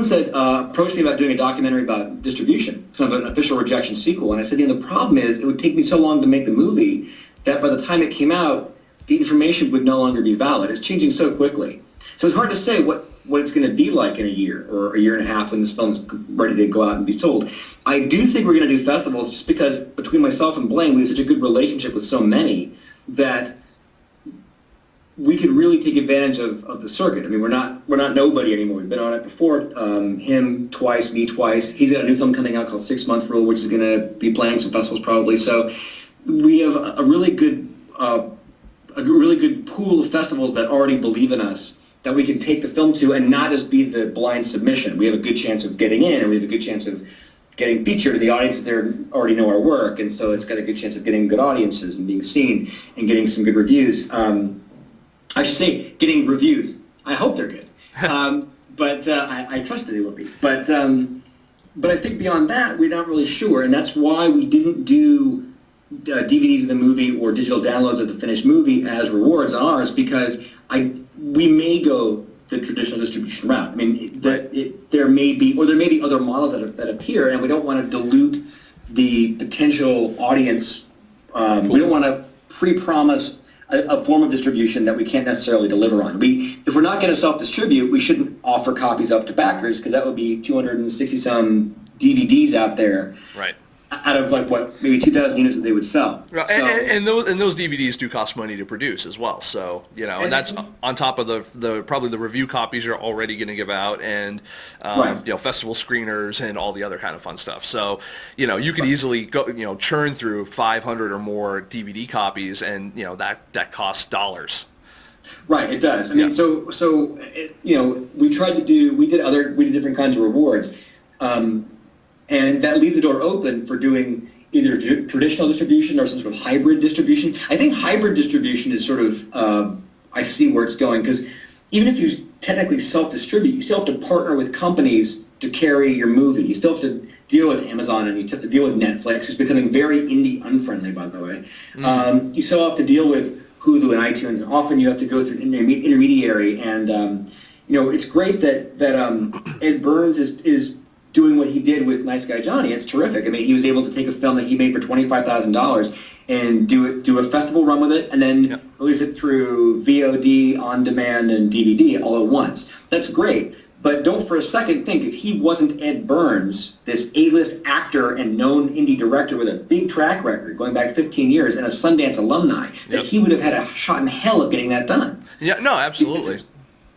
said, approached me about doing a documentary about distribution, sort of an official rejection sequel, and I said, the problem is it would take me so long to make the movie that by the time it came out, the information would no longer be valid. It's changing so quickly. So it's hard to say what it's going to be like in a year or a year and a half when this film's ready to go out and be sold. I do think we're going to do festivals just because between myself and Blaine, we have such a good relationship with so many that we could really take advantage of the circuit. I mean, we're not nobody anymore. We've been on it before. Him twice, me twice. He's got a new film coming out called 6 Month Rule, which is going to be playing some festivals probably. So we have a really good pool of festivals that already believe in us, that we can take the film to and not just be the blind submission. We have a good chance of getting in, and we have a good chance of getting featured to the audience that they already know our work, and so it's got a good chance of getting good audiences and being seen and getting some good reviews. I should say getting reviews. I hope they're good, but I trust that they will be. But I think beyond that, we're not really sure, and that's why we didn't do DVDs of the movie or digital downloads of the finished movie as rewards on ours, because we may go the traditional distribution route. I mean, there may be other models that appear, and we don't want to dilute the potential audience. We don't want to pre-promise a form of distribution that we can't necessarily deliver on. If we're not going to self-distribute, we shouldn't offer copies up to backers, because that would be 260-some DVDs out there. Right. Out of maybe 2,000 units that they would sell. And those DVDs do cost money to produce as well. So and that's on top of the probably the review copies you're already going to give out, and festival screeners and all the other kind of fun stuff. So you could easily go churn through 500 or more DVD copies, and that costs dollars. Right, it does. I mean, we did different kinds of rewards. And that leaves the door open for doing either traditional distribution or some sort of hybrid distribution. I think hybrid distribution is sort of, I see where it's going, because even if you technically self-distribute, you still have to partner with companies to carry your movie. You still have to deal with Amazon, and you still have to deal with Netflix, who's becoming very indie unfriendly, by the way. Mm-hmm. You still have to deal with Hulu and iTunes, and often you have to go through an intermediary. And it's great that Ed Burns is doing what he did with Nice Guy Johnny. It's terrific. I mean, he was able to take a film that he made for $25,000 and do a festival run with it, and then release it through VOD, on demand, and DVD all at once. That's great. But don't for a second think, if he wasn't Ed Burns, this A-list actor and known indie director with a big track record going back 15 years and a Sundance alumni, that he would have had a shot in hell of getting that done. Yeah, no, absolutely.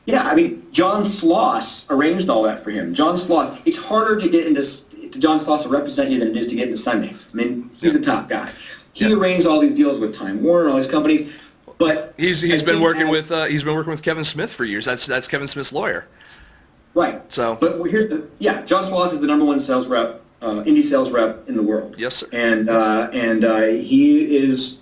Yeah, I mean, John Sloss arranged all that for him. John Sloss, it's harder to get to John Sloss to represent you than it is to get into Sundance. I mean, he's the top guy. He arranged all these deals with Time Warner and all these companies, but he's been working with Kevin Smith for years. That's Kevin Smith's lawyer. Right. So, but John Sloss is the #1 sales rep indie sales rep in the world. Yes, sir. And he is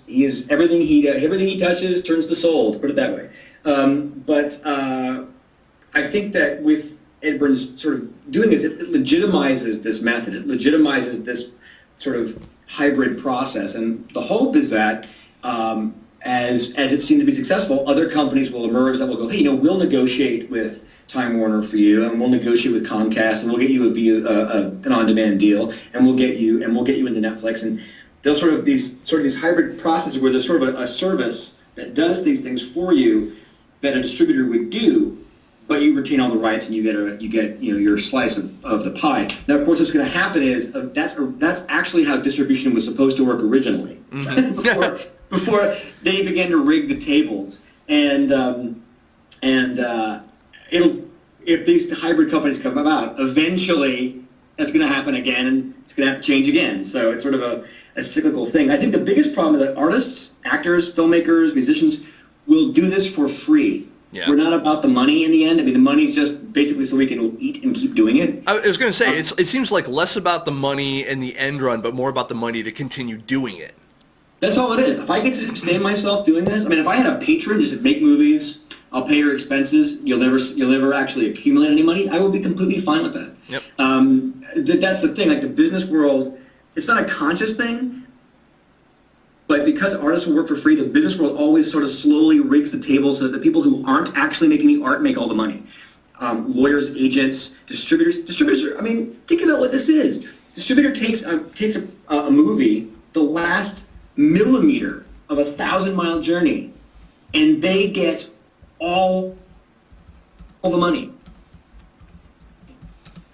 everything he touches turns to sold. Put it that way. But I think that with Ed Burns sort of doing this, it legitimizes this method. It legitimizes this sort of hybrid process. And the hope is that as it seemed to be successful, other companies will emerge that will go, hey, we'll negotiate with Time Warner for you, and we'll negotiate with Comcast, and we'll get you an on-demand deal, and we'll get you into Netflix, and they'll sort of these hybrid processes where there's sort of a service that does these things for you that a distributor would do, but you retain all the rights and you get your slice of the pie. Now, of course, what's going to happen is that's actually how distribution was supposed to work originally, before they began to rig the tables, and if these hybrid companies come about, eventually that's going to happen again, and it's going to have to change again. So it's sort of a cyclical thing. I think the biggest problem is that artists, actors, filmmakers, musicians will do this for free. Yeah. We're not about the money in the end. I mean, the money's just basically so we can eat and keep doing it. I was going to say, it seems like less about the money in the end run, but more about the money to continue doing it. That's all it is. If I get to sustain myself doing this, I mean, if I had a patron just to make movies, I'll pay your expenses, you'll never actually accumulate any money, I would be completely fine with that. Yep. That's the thing, like the business world, it's not a conscious thing, but because artists will work for free, the business world always sort of slowly rigs the table so that the people who aren't actually making the art make all the money. Lawyers, agents, distributors, I mean, think about what this is. Distributor takes a movie, the last millimeter of a 1,000-mile journey, and they get all the money.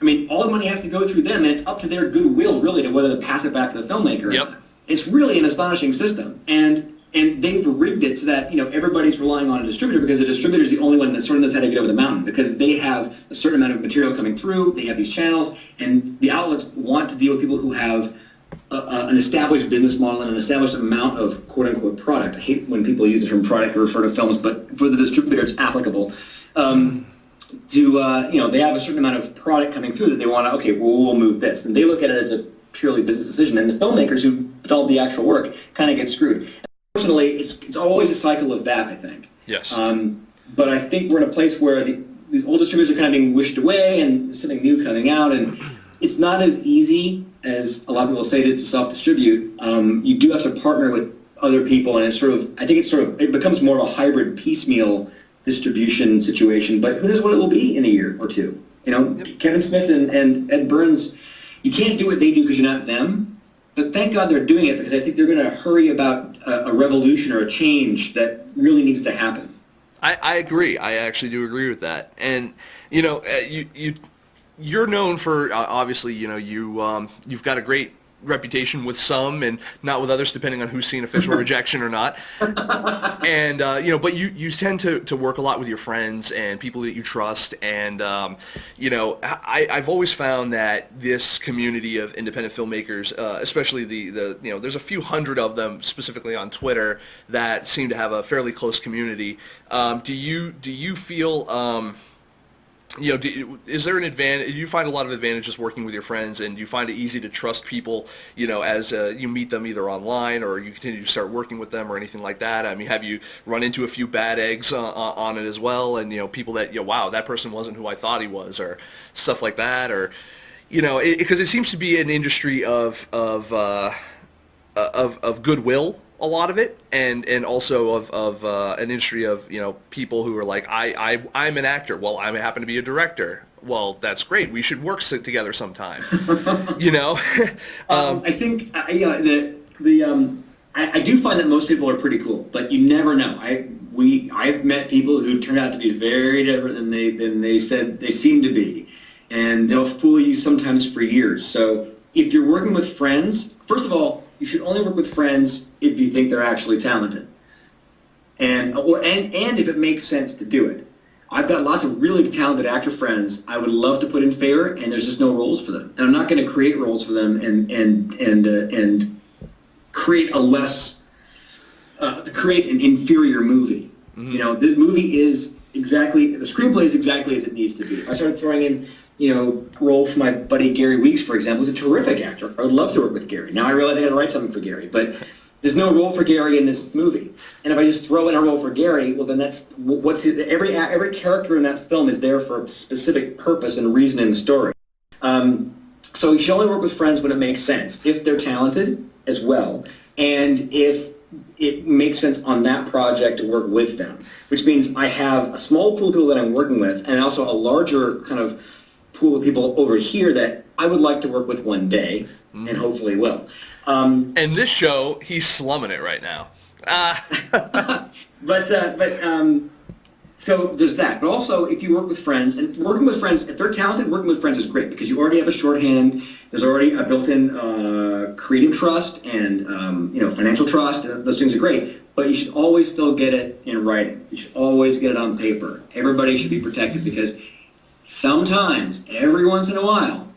I mean, all the money has to go through them, and it's up to their goodwill, really, to whether to pass it back to the filmmaker. Yep. It's really an astonishing system, and they've rigged it so that everybody's relying on a distributor, because the distributor is the only one that sort of knows how to get over the mountain, because they have a certain amount of material coming through, they have these channels, and the outlets want to deal with people who have an established business model and an established amount of quote-unquote product. I hate when people use the term product to refer to films, but for the distributor it's applicable. They have a certain amount of product coming through that they want to, we'll move this. And they look at it as a purely business decision. And the filmmakers who did all the actual work kind of get screwed. Unfortunately, it's always a cycle of that, I think. Yes. But I think we're in a place where these old distributors are kind of being wished away and there's something new coming out. And it's not as easy as a lot of people say it is to self-distribute. You do have to partner with other people, and it becomes more of a hybrid piecemeal distribution situation, but who knows what it will be in a year or two. Yep. Kevin Smith and Ed Burns, you can't do what they do because you're not them, but thank God they're doing it, because I think they're going to hurry about a revolution or a change that really needs to happen. I agree. I actually do agree with that. And, you're known for, obviously, you've got a great reputation with some and not with others, depending on who's seen official rejection or not. And, but you tend to work a lot with your friends and people that you trust. And, I've always found that this community of independent filmmakers, especially there's a few hundred of them specifically on Twitter that seem to have a fairly close community. Do you feel... is there an advantage? Do you find a lot of advantages working with your friends, and do you find it easy to trust people, as you meet them either online or you continue to start working with them or anything like that? I mean, have you run into a few bad eggs on it as well, and people that wow, that person wasn't who I thought he was, or stuff like that, or because it seems to be an industry of goodwill, a lot of it, and also of an industry of people who are like, I'm an actor. Well, I happen to be a director. Well, that's great. We should work together sometime. I think I do find that most people are pretty cool, but you never know. I've met people who turn out to be very different than they said they seem to be, and they'll fool you sometimes for years. So if you're working with friends, first of all, you should only work with friends if you think they're actually talented, and if it makes sense to do it. I've got lots of really talented actor friends I would love to put in favor, and there's just no roles for them. And I'm not going to create roles for them and create create an inferior movie. Mm-hmm. The movie is the screenplay is exactly as it needs to be. If I started throwing in role for my buddy Gary Weeks, for example, is a terrific actor. I would love to work with Gary. Now I realize I had to write something for Gary, but there's no role for Gary in this movie. And if I just throw in a role for Gary, well, then every character in that film is there for a specific purpose and reason in the story. So you should only work with friends when it makes sense, if they're talented as well, and if it makes sense on that project to work with them, which means I have a small pool of people that I'm working with and also a larger kind of pool of people over here that I would like to work with one day, and hopefully will. And this show, he's slumming it right now. So there's that. But also, if you work with friends, and working with friends, if they're talented, working with friends is great because you already have a shorthand. There's already a built-in creative trust and financial trust. And those things are great. But you should always still get it in writing. You should always get it on paper. Everybody should be protected because sometimes, every once in a while,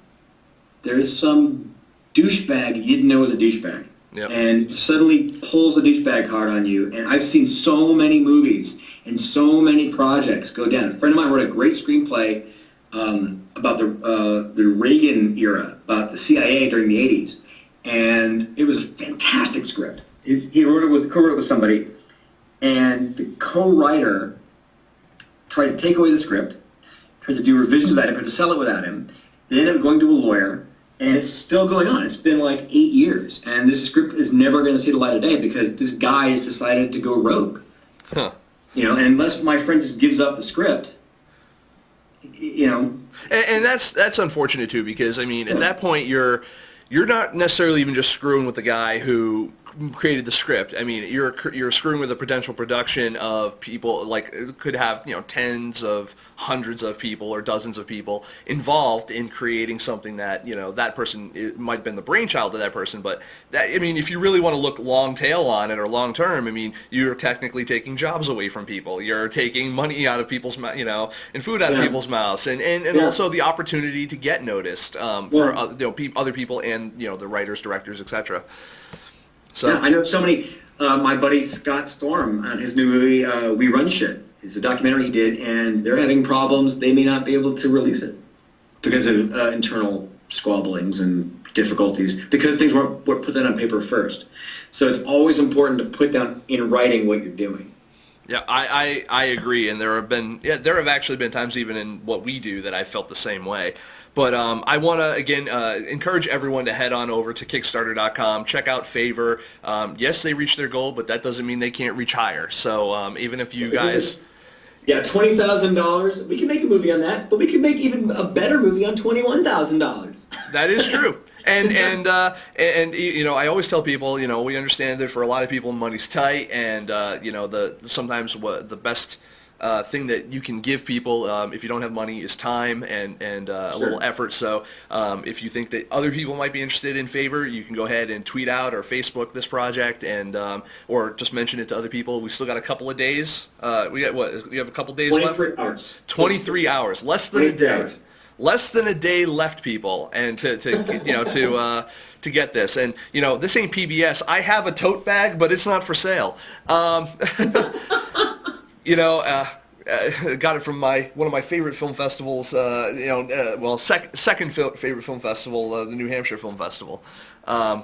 there's some douchebag you didn't know was a douchebag. Yep. And suddenly pulls the douchebag card on you. And I've seen so many movies and so many projects go down. A friend of mine wrote a great screenplay about the Reagan era, about the CIA during the 80s. And it was a fantastic script. He co-wrote it with somebody, and the co-writer tried to take away the script, tried to do revisions of that, tried to sell it without him. They ended up going to a lawyer, and it's still going on. It's been like 8 years, and this script is never going to see the light of day because this guy has decided to go rogue. Huh. And unless my friend just gives up the script, And that's unfortunate too, because I mean, at that point, you're not necessarily even just screwing with the guy who created the script. I mean, you're screwing with a potential production of people, like it could have tens of hundreds of people or dozens of people involved in creating something that that person, it might have been the brainchild of that person, but that, I mean, if you really want to look long tail on it or long term, I mean, you're technically taking jobs away from people. You're taking money out of people's and food out of people's mouths, and also the opportunity to get noticed for other people and the writers, directors, etc. So yeah, I know so many. My buddy Scott Storm on his new movie, We Run Shit. It's a documentary he did, and they're having problems. They may not be able to release it because of internal squabblings and difficulties, because things weren't put down on paper first. So it's always important to put down in writing what you're doing. Yeah, I agree, and there have actually been times even in what we do that I felt the same way. But I want to, again, encourage everyone to head on over to Kickstarter.com, check out Favor. Yes, they reached their goal, but that doesn't mean they can't reach higher. So even if you guys... Yeah, $20,000. We can make a movie on that, but we can make even a better movie on $21,000. That is true. And I always tell people, we understand that for a lot of people money's tight, and sometimes the best thing that you can give people if you don't have money is time and a little effort. So if you think that other people might be interested in Favor, you can go ahead and tweet out or Facebook this project, and or just mention it to other people. We still got a couple of days. We have a couple days left. 23 hours. 23 hours, less than a day. Hours. Less than a day left, people, and to get this. And this ain't PBS. I have a tote bag, but it's not for sale. Got it from one of my favorite film festivals. Second favorite film festival, the New Hampshire Film Festival.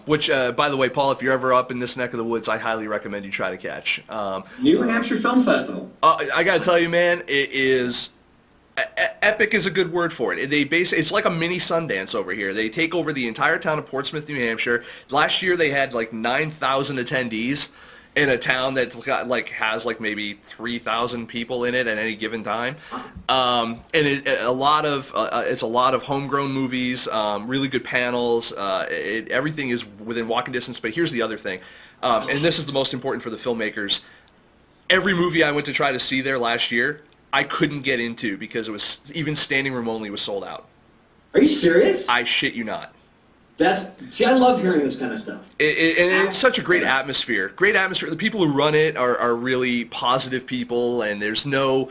Which, by the way, Paul, if you're ever up in this neck of the woods, I highly recommend you try to catch. New Hampshire Film Festival. I got to tell you, man, it is. Epic is a good word for it. It's like a mini Sundance over here. They take over the entire town of Portsmouth, New Hampshire. Last year they had like 9,000 attendees in a town that has maybe 3,000 people in it at any given time. And it's a lot of homegrown movies, really good panels. Everything is within walking distance. But here's the other thing, and this is the most important for the filmmakers. Every movie I went to try to see there last year, I couldn't get into because it was, even standing room only, was sold out. Are you serious? I shit you not. I love hearing this kind of stuff. And it's such a great atmosphere. Great atmosphere. The people who run it are really positive people, and there's no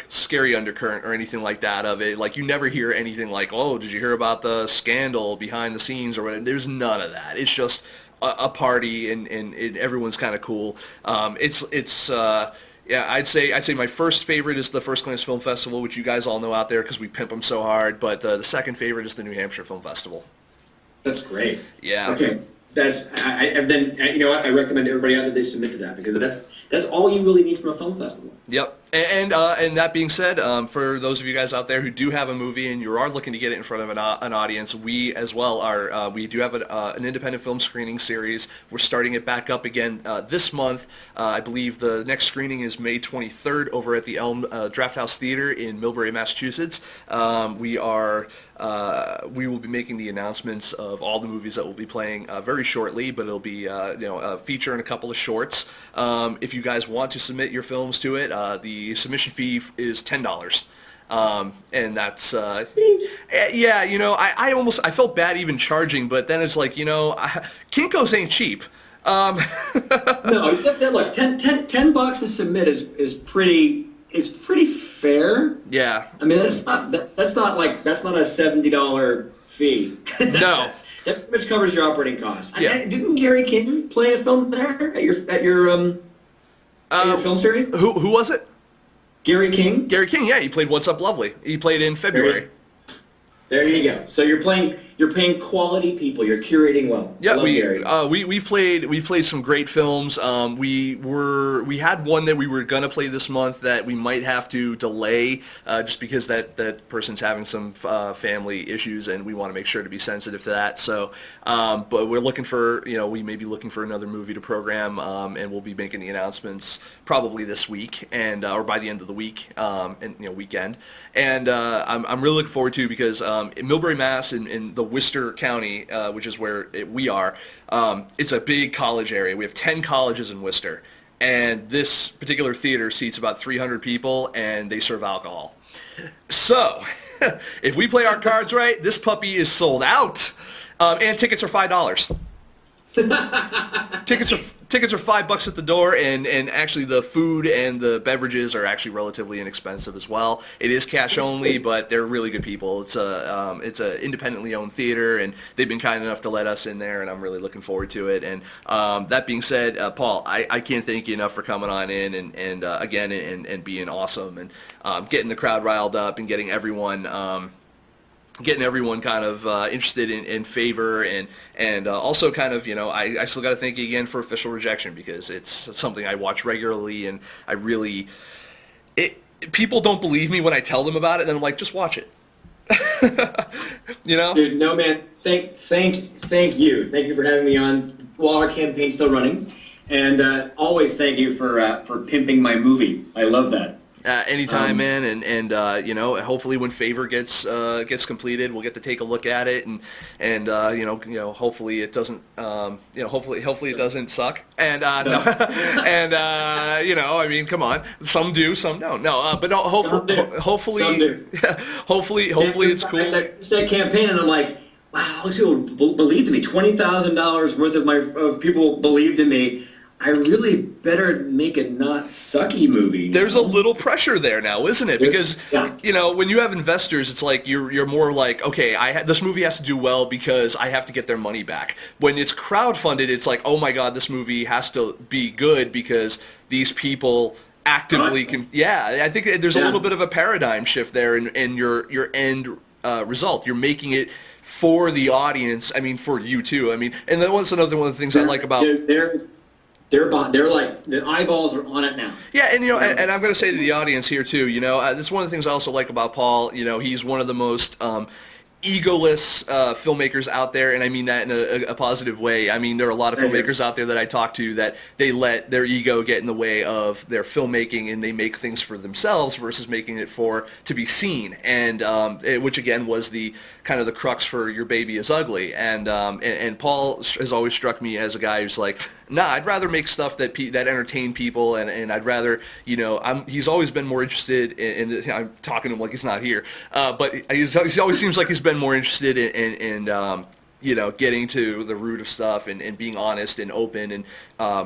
scary undercurrent or anything like that of it. Like, you never hear anything like, oh, did you hear about the scandal behind the scenes or whatever? There's none of that. It's Yeah, I'd say my first favorite is the First Glance Film Festival, which you guys all know out there because we pimp them so hard. But the second favorite is the New Hampshire Film Festival. That's great. Yeah. Okay. And then you know what? I recommend everybody out there they submit to that because that's all you really need from a film festival. Yep. And that being said, for those of you guys out there who do have a movie and you are looking to get it in front of an audience, we as well are. We do have an independent film screening series. We're starting it back up again this month. I believe the next screening is May 23rd over at the Elm Draft House Theater in Millbury, Massachusetts. We will be making the announcements of all the movies that we'll be playing very shortly, but it'll be a feature and a couple of shorts. If you guys want to submit your films to it, the submission fee is $10. And that's yeah, I felt bad even charging, but then it's like, Kinko's ain't cheap. No, look, $10 to submit is pretty fair. Yeah. I mean, that's not a $70 fee. No. That pretty much covers your operating costs. Yeah. Didn't Gary King play a film there at your film series? Who was it? Gary King. Gary King, yeah, he played What's Up Lovely. He played in February. There you go. So you're paying quality people. You're curating well. Yeah, we played some great films. We had one that we were gonna play this month that we might have to delay just because that person's having some family issues and we want to make sure to be sensitive to that. So, but we're looking for we may be looking for another movie to program and we'll be making the announcements probably this week and or by the end of the week and weekend. And I'm really looking forward to because in Millbury, Mass, in the Worcester County, which is where we are, it's a big college area. We have 10 colleges in Worcester, and this particular theater seats about 300 people, and they serve alcohol. So, if we play our cards right, this puppy is sold out, and tickets are $5. Tickets are $5 at the door, and actually the food and the beverages are actually relatively inexpensive as well. It is cash only, but they're really good people. It's a independently owned theater, and they've been kind enough to let us in there, and I'm really looking forward to it. And that being said, Paul, I can't thank you enough for coming on in and again and being awesome and getting the crowd riled up and getting everyone kind of interested in favor and also kind of, I still got to thank you again for Official Rejection because it's something I watch regularly and I really, people don't believe me when I tell them about it and then I'm like, just watch it. Dude, no man, thank you. Thank you for having me on while our campaign's still running. And always thank you for pimping my movie. I love that. Anytime, man, and hopefully when Favor gets completed, we'll get to take a look at it, and hopefully it doesn't, hopefully it doesn't suck, and no. And I mean, come on, some do, some don't, but no, hopefully, some do. hopefully it's cool. That campaign, and I'm like, wow, people believed in me. $20,000 worth of people believed in me. I really better make a not sucky movie. There's a little pressure there now, isn't it? Because when you have investors, it's like you're more like, okay, this movie has to do well because I have to get their money back. When it's crowdfunded, it's like, oh my God, this movie has to be good because these people actively can. Yeah, I think there's a little bit of a paradigm shift there in your end result. You're making it for the audience. I mean, for you too. I mean, and that was another one of the things I like about. They're like, the eyeballs are on it now. Yeah, and and I'm going to say to the audience here too, that's one of the things I also like about Paul. He's one of the most egoless filmmakers out there, and I mean that in a positive way. I mean, there are a lot of filmmakers out there that I talk to that they let their ego get in the way of their filmmaking, and they make things for themselves versus making it to be seen, and which again was the kind of the crux for Your Baby Is Ugly, and Paul has always struck me as a guy who's like, nah, I'd rather make stuff that entertain people, and I'd rather, he's always been more interested in I'm talking to him like he's not here, but he always seems like he's been more interested in getting to the root of stuff and being honest and open and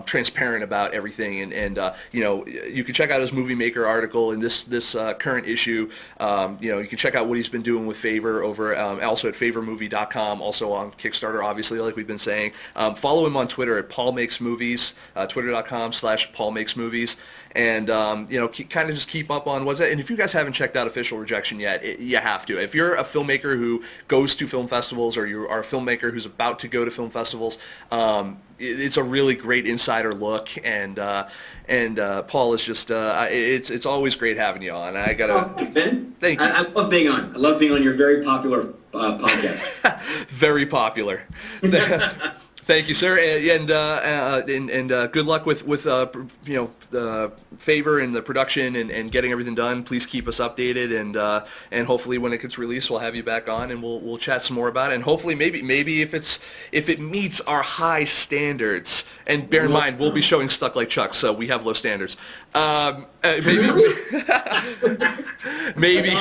transparent about everything. And you can check out his Movie Maker article in this current issue. You can check out what he's been doing with Favor over also at favormovie.com, also on Kickstarter, obviously, like we've been saying. Follow him on Twitter at Paul Makes Movies, twitter.com/Paul Makes Movies. And, kind of just keep up on what's that. And if you guys haven't checked out Official Rejection yet, you have to. If you're a filmmaker who goes to film festivals, or you are a filmmaker who's about to go to film festivals, it's a really great insider look. And Paul is just, it's always great having you on. Thanks, Ben. Thank you. I love being on. I love being on your very popular podcast. Very popular. Thank you, sir, and good luck with Favor and the production and getting everything done. Please keep us updated, and hopefully when it gets released, we'll have you back on and we'll chat some more about it. And hopefully maybe if it meets our high standards, and bear in mind we'll be showing Stuck Like Chuck, so we have low standards. Maybe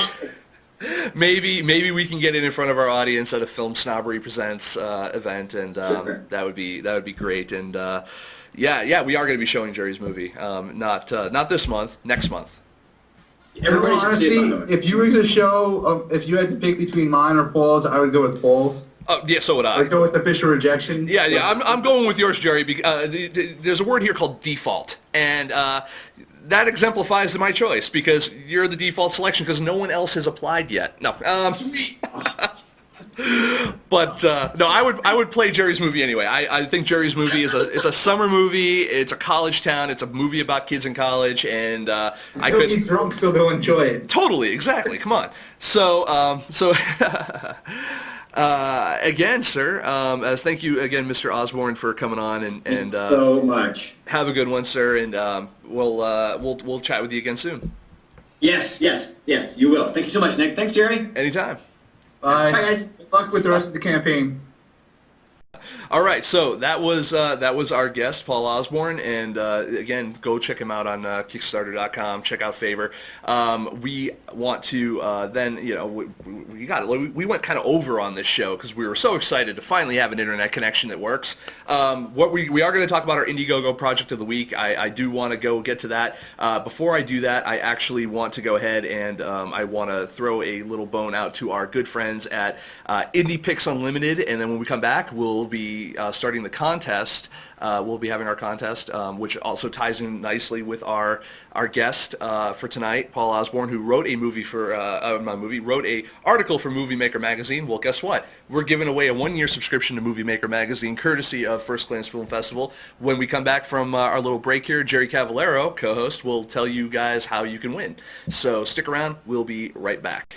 we can get it in front of our audience at a Film Snobbery Presents event, and Sure. that would be great. And we are going to be showing Jerry's movie, not this month, next month. Everybody should see it, by the way. Honestly, if you were to show, if you had to pick between mine or Paul's, I would go with Paul's. Oh yeah, so would I. I'd go with Official Rejection. Yeah, I'm going with yours, Jerry. There's a word here called default, and that exemplifies my choice because you're the default selection because no one else has applied yet. No, but no, I would play Jerry's movie anyway. I think Jerry's movie is a summer movie. It's a college town. It's a movie about kids in college, and I They'll could get drunk, so they'll enjoy it. totally exactly. Come on, so. Again, sir, thank you again, Mr. Osborne, for coming on, and Thanks so much. have a good one, sir, and we'll chat with you again soon. Yes, you will. Thank you so much, Nick. Thanks, Jerry. Anytime. Bye. Bye, guys. Good luck with the rest of the campaign. All right, so that was our guest, Paul Osborne, and again, go check him out on Kickstarter.com. Check out Favor. We want to then, we went kind of over on this show because we were so excited to finally have an internet connection that works. What we are going to talk about our Indiegogo project of the week. I do want to go get to that. Before I do that, I actually want to go ahead and I want to throw a little bone out to our good friends at Indie Picks Unlimited, and then when we come back, we'll be starting the contest. We'll be having our contest, which also ties in nicely with our guest for tonight, Paul Osborne, who wrote a wrote a article for Movie Maker magazine. Well, guess what? We're giving away a 1-year subscription to Movie Maker magazine, courtesy of First Glance Film Festival. When we come back from our little break here, Jerry Cavallaro, co-host, will tell you guys how you can win. So stick around. We'll be right back.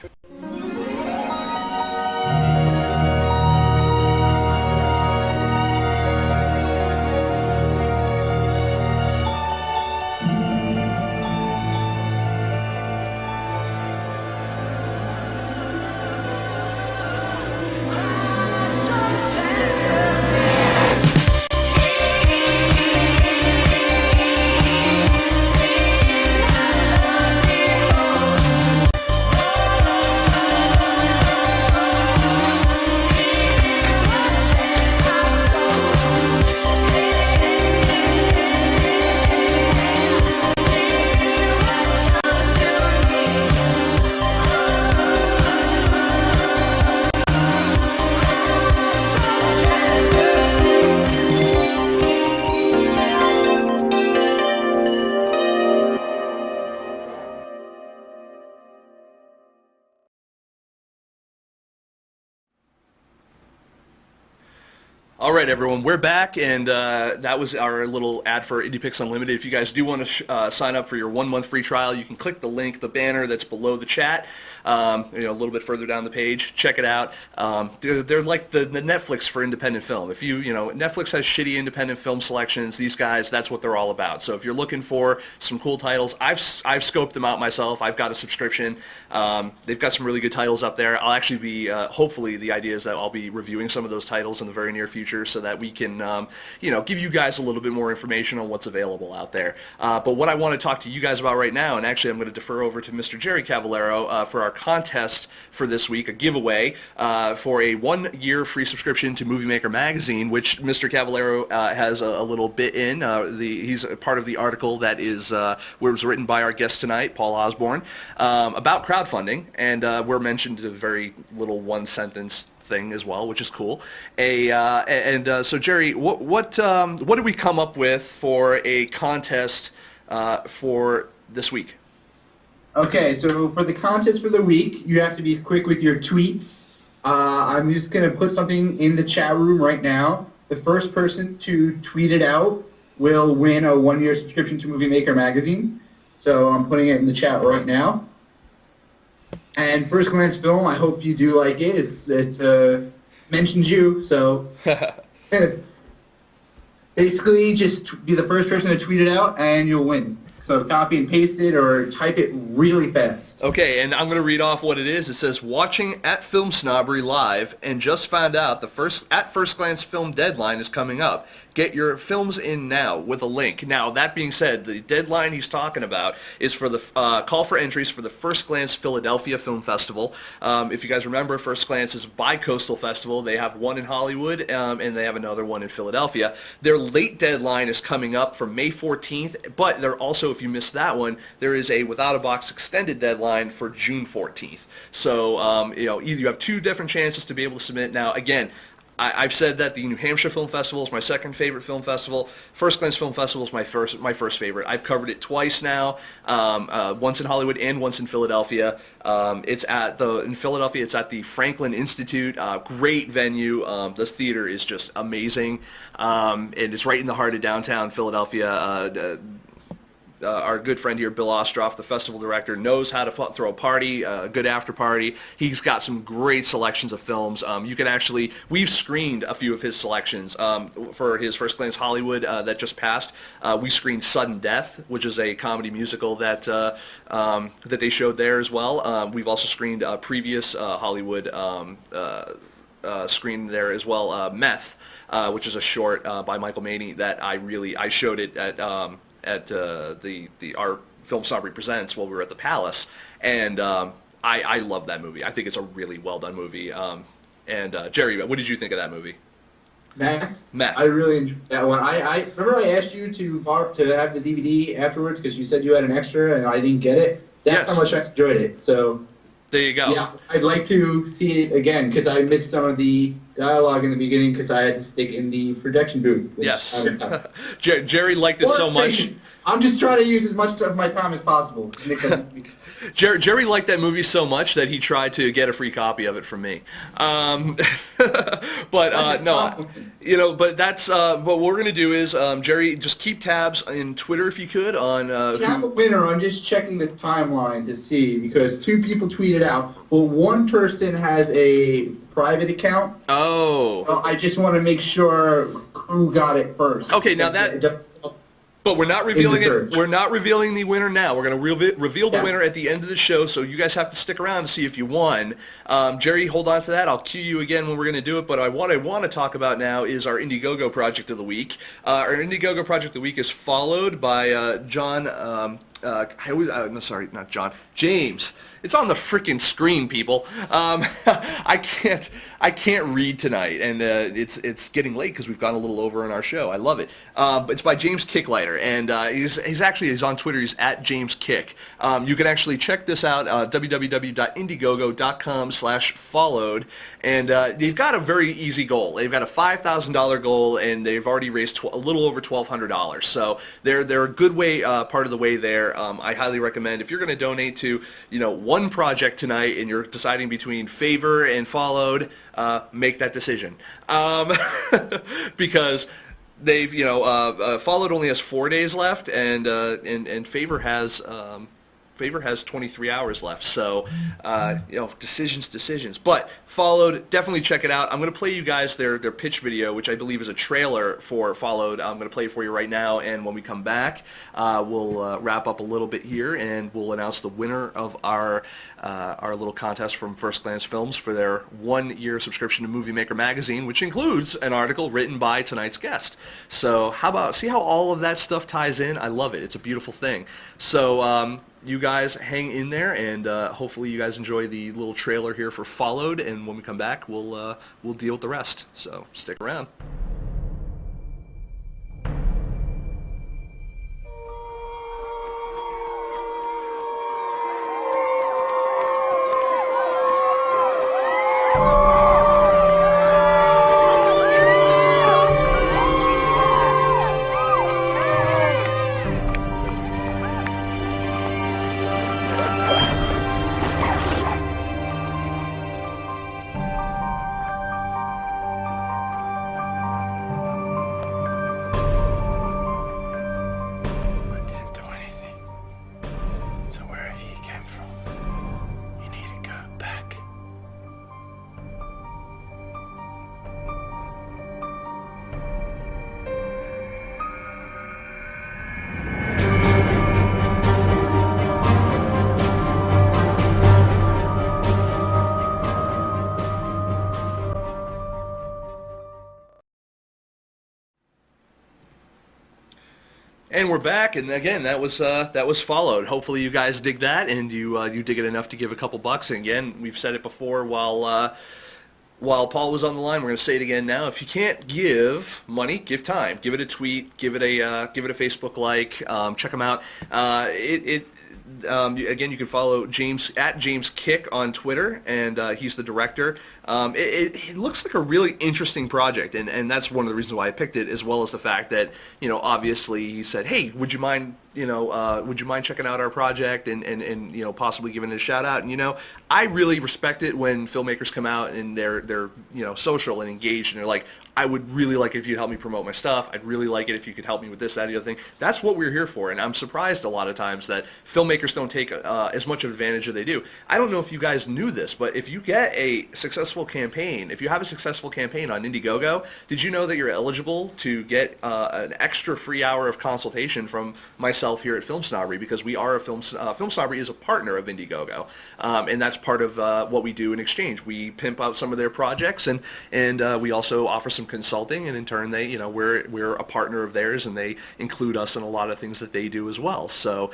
All right, everyone, we're back, and that was our little ad for Indie Picks Unlimited. If you guys do want to sign up for your 1-month free trial, you can click the link, the banner that's below the chat, a little bit further down the page. Check it out. They're like the Netflix for independent film. If Netflix has shitty independent film selections, these guys, that's what they're all about. So if you're looking for some cool titles, I've scoped them out myself. I've got a subscription. They've got some really good titles up there. I'll actually be, hopefully the idea is that I'll be reviewing some of those titles in the very near future. future so that we can, give you guys a little bit more information on what's available out there. But what I want to talk to you guys about right now, and actually I'm going to defer over to Mr. Jerry Cavallaro for our contest for this week, a giveaway for a 1-year free subscription to Movie Maker magazine, which Mr. Cavallaro has a little bit in. He's a part of the article that was written by our guest tonight, Paul Osborne, about crowdfunding, and we're mentioned a very little one-sentence thing as well, which is cool. So Jerry, what did we come up with for a contest for this week? Okay, so for the contest for the week, you have to be quick with your tweets. I'm just going to put something in the chat room right now. The first person to tweet it out will win a 1-year subscription to Movie Maker magazine. So I'm putting it in the chat right now. And First Glance Film, I hope you do like it. It's mentions you, so basically just be the first person to tweet it out and you'll win. So copy and paste it or type it really fast. Okay, and I'm going to read off what it is. It says, watching at FIlmSnobbery live and just found out the First Glance Film deadline is coming up. Get your films in now with a link. Now, that being said, the deadline he's talking about is for the call for entries for the First Glance Philadelphia Film Festival. If you guys remember, First Glance is a bi-coastal festival. They have one in Hollywood, and they have another one in Philadelphia. Their late deadline is coming up for May 14th, but they're also, if you missed that one, there is a Without a Box extended deadline for June 14th. So, you have 2 different chances to be able to submit. Now, again, I've said that the New Hampshire Film Festival is my second favorite film festival. First Glance Film Festival is my first favorite. I've covered it twice now, once in Hollywood and once in Philadelphia. In Philadelphia, it's at the Franklin Institute. Great venue. The theater is just amazing, and it's right in the heart of downtown Philadelphia. Our good friend here, Bill Ostroff, the festival director, knows how to throw a party, a good after party. He's got some great selections of films. We've screened a few of his selections for his First Glance Hollywood that just passed. We screened Sudden Death, which is a comedy musical that they showed there as well. We've also screened previous Hollywood screen there as well, Meth, which is a short by Michael Maney that I showed it at our FIlmSnobbery Presents while we were at the Palace, and I love that movie. I think it's a really well done movie. Jerry, what did you think of that movie? Meth. I really enjoyed that one. I remember I asked you to have the DVD afterwards because you said you had an extra and I didn't get it. That's how much I enjoyed it. So there you go. Yeah, I'd like to see it again because I missed some of the dialogue in the beginning because I had to stick in the projection booth. Yes. Jerry liked it so much. I'm just trying to use as much of my time as possible. Jerry liked that movie so much that he tried to get a free copy of it from me. But what we're gonna do is, Jerry, just keep tabs in Twitter if you could on. I'm the winner. I'm just checking the timeline to see because 2 people tweeted out. Well, one person has a private account. Oh. So I just want to make sure who got it first. Okay, now that. But we're not revealing it. We're not revealing the winner now. We're going to reveal the winner at the end of the show, so you guys have to stick around to see if you won. Jerry, hold on to that. I'll cue you again when we're going to do it. But what I want to talk about now is our Indiegogo project of the week. Our Indiegogo project of the week is followed by John. Not John. James. It's on the freaking screen, people. I can't read tonight, and it's getting late because we've gone a little over on our show. I love it. But it's by James Kicklighter, and he's on Twitter. He's at James Kick. You can actually check this out, www.indiegogo.com/followed, and they've got a very easy goal. They've got a $5,000 goal, and they've already raised a little over $1,200. So they're a good way, part of the way there. I highly recommend if you're going to donate to one project tonight and you're deciding between Favor and Followed, make that decision because they've Followed only has 4 days left, and Favor has paper has 23 hours left. So, decisions. But Followed, definitely check it out. I'm going to play you guys their pitch video, which I believe is a trailer for Followed. I'm going to play it for you right now, and when we come back, we'll wrap up a little bit here, and we'll announce the winner of our little contest from First Glance Films for their 1-year subscription to Movie Maker magazine, which includes an article written by tonight's guest. So see how all of that stuff ties in? I love it. It's a beautiful thing. So you guys hang in there, and hopefully you guys enjoy the little trailer here for Followed, and when we come back, we'll deal with the rest. So stick around. And we're back, and again, that was Followed. Hopefully you guys dig that, and you dig it enough to give a couple bucks. And again, we've said it before while Paul was on the line. We're going to say it again now. If you can't give money, give time. Give it a tweet. Give it a Facebook like. Check them out. Again, you can follow James at James Kick on Twitter, and he's the director. It looks like a really interesting project, and that's one of the reasons why I picked it, as well as the fact that, obviously he said, hey, would you mind checking out our project and possibly giving it a shout out? And I really respect it when filmmakers come out and they're social and engaged, and they're like, I would really like it if you'd help me promote my stuff. I'd really like it if you could help me with this, that, and the other thing. That's what we're here for, and I'm surprised a lot of times that filmmakers don't take as much advantage as they do. I don't know if you guys knew this, but if you get a successful campaign, if you have a successful campaign on Indiegogo, did you know that you're eligible to get an extra free hour of consultation from myself here at FilmSnobbery, because we are FilmSnobbery is a partner of Indiegogo, and that's part of what we do in exchange. We pimp out some of their projects, and we also offer some consulting, and in turn they we're a partner of theirs, and they include us in a lot of things that they do as well. So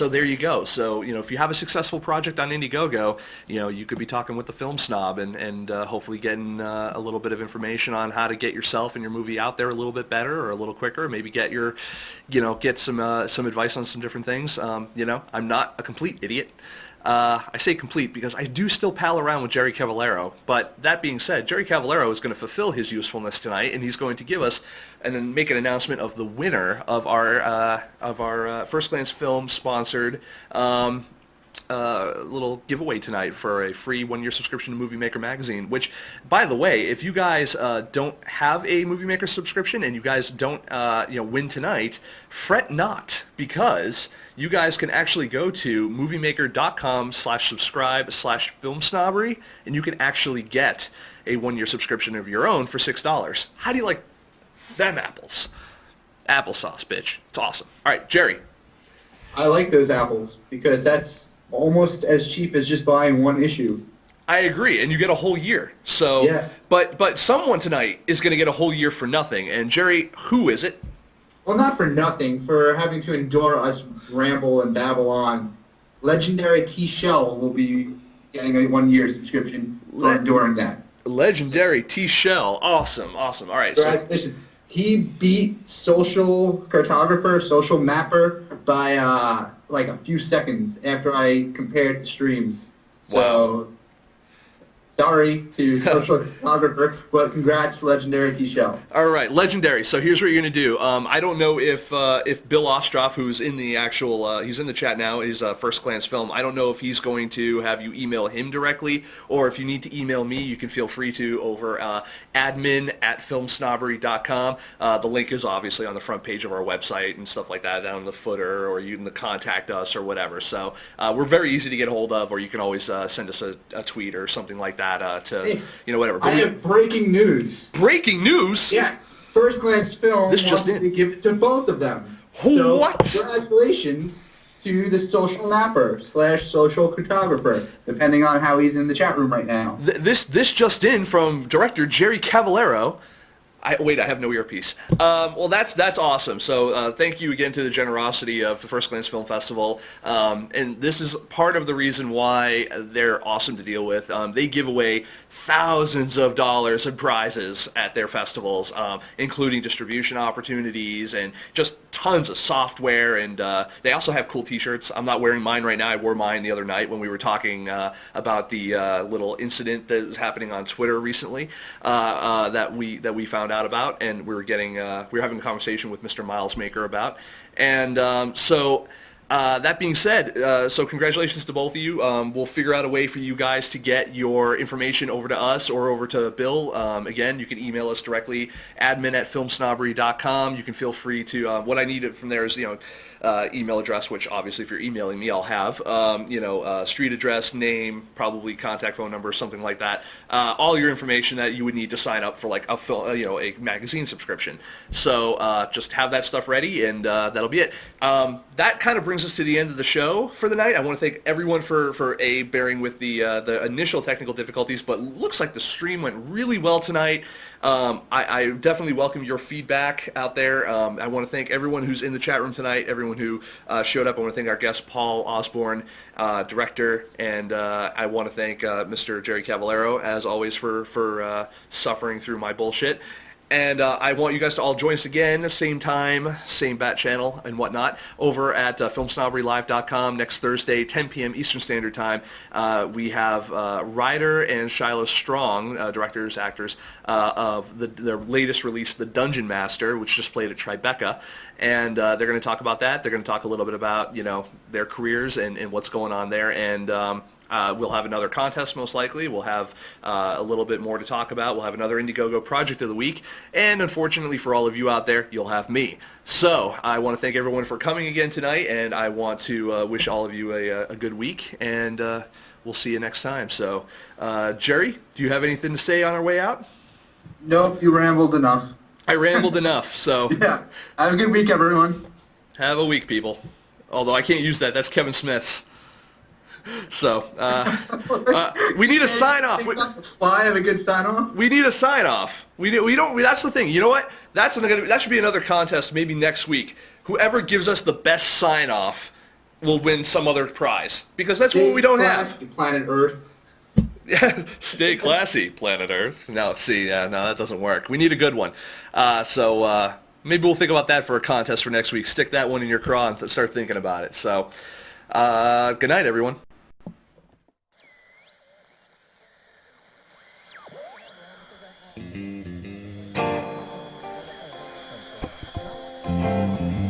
there you go. So if you have a successful project on Indiegogo, you could be talking with the Film Snob and hopefully getting a little bit of information on how to get yourself and your movie out there a little bit better or a little quicker. Maybe get some advice on some different things. I'm not a complete idiot. I say complete because I do still pal around with Jerry Cavallaro, but that being said, Jerry Cavallaro is going to fulfill his usefulness tonight, and he's going to give us and then make an announcement of the winner of our First Glance Film sponsored little giveaway tonight for a free 1-year subscription to Movie Maker magazine, which, by the way, if you guys don't have a Movie Maker subscription and you guys don't win tonight, fret not, because you guys can actually go to moviemaker.com/subscribe/filmsnobbery, and you can actually get a 1-year subscription of your own for $6. How do you like them apples? Applesauce, bitch. It's awesome. All right, Jerry. I like those apples because that's almost as cheap as just buying one issue. I agree, and you get a whole year. So, yeah. But someone tonight is going to get a whole year for nothing. And Jerry, who is it? Well, not for nothing, for having to endure us ramble and babble on. Legendary T-Shell will be getting a 1-year subscription for enduring that. Legendary T-Shell. Awesome. All right. Congratulations. He beat Social Cartographer, Social Mapper by like a few seconds after I compared the streams. So, wow. Sorry to social photographer, but congrats, Legendary T-Shell. All right, Legendary. So here's what you're going to do. I don't know if Bill Ostroff, who's in the actual, he's in the chat now, is First Glance Film. I don't know if he's going to have you email him directly, or if you need to email me, you can feel free to over admin@filmsnobbery.com. The link is obviously on the front page of our website and stuff like that, down in the footer, or you can contact us or whatever. So we're very easy to get a hold of, or you can always send us a tweet or something like that to, whatever. But I have breaking news. Breaking news? Yeah. First Glance Film This just wants to give it to both of them. What? So, congratulations to the social mapper / social photographer, depending on how he's in the chat room right now. This just in from director Jerry Cavallaro. I have no earpiece. Well, that's awesome. So thank you again to the generosity of the First Glance Film Festival. And this is part of the reason why they're awesome to deal with. They give away thousands of dollars in prizes at their festivals, including distribution opportunities and just tons of software. And they also have cool T-shirts. I'm not wearing mine right now. I wore mine the other night when we were talking about the little incident that was happening on Twitter recently that we found out about, and we were having a conversation with Mr. Miles Maker about, and so that being said, so congratulations to both of you. We'll figure out a way for you guys to get your information over to us or over to Bill. Again, you can email us directly, admin@filmsnobbery.com. You can feel free to, what I need from there is, email address, which obviously if you're emailing me, I'll have, street address, name, probably contact phone number, something like that. All your information that you would need to sign up for like a a magazine subscription. So just have that stuff ready, and that'll be it. That kind of brings us to the end of the show for the night. I want to thank everyone for bearing with the initial technical difficulties, but looks like the stream went really well tonight. I definitely welcome your feedback out there. I want to thank everyone who's in the chat room tonight, everyone who showed up. I want to thank our guest, Paul Osborne, director, and I want to thank Mr. Jerry Cavallaro, as always, for suffering through my bullshit. And I want you guys to all join us again, same time, same bat channel and whatnot, over at FilmSnobberyLive.com next Thursday, 10 p.m. Eastern Standard Time. We have Ryder and Shiloh Strong, directors, actors, of their latest release, The Dungeon Master, which just played at Tribeca. And they're going to talk about that. They're going to talk a little bit about, their careers and what's going on there. And we'll have another contest, most likely. We'll have a little bit more to talk about. We'll have another Indiegogo Project of the Week. And unfortunately for all of you out there, you'll have me. So I want to thank everyone for coming again tonight, and I want to wish all of you a good week, and we'll see you next time. So, Jerry, do you have anything to say on our way out? Nope, you rambled enough. I rambled enough, so... Yeah. Have a good week, everyone. Have a week, people. Although I can't use that. That's Kevin Smith's. So, we need a sign-off. Spy have a good sign-off? We need a sign-off. We don't. That's the thing. You know what? That should be another contest maybe next week. Whoever gives us the best sign-off will win some other prize. Because that's what we don't have. Planet Earth. Yeah, stay classy, Planet Earth. No, that doesn't work. We need a good one. So maybe we'll think about that for a contest for next week. Stick that one in your craw and start thinking about it. So, good night, everyone. Thank you.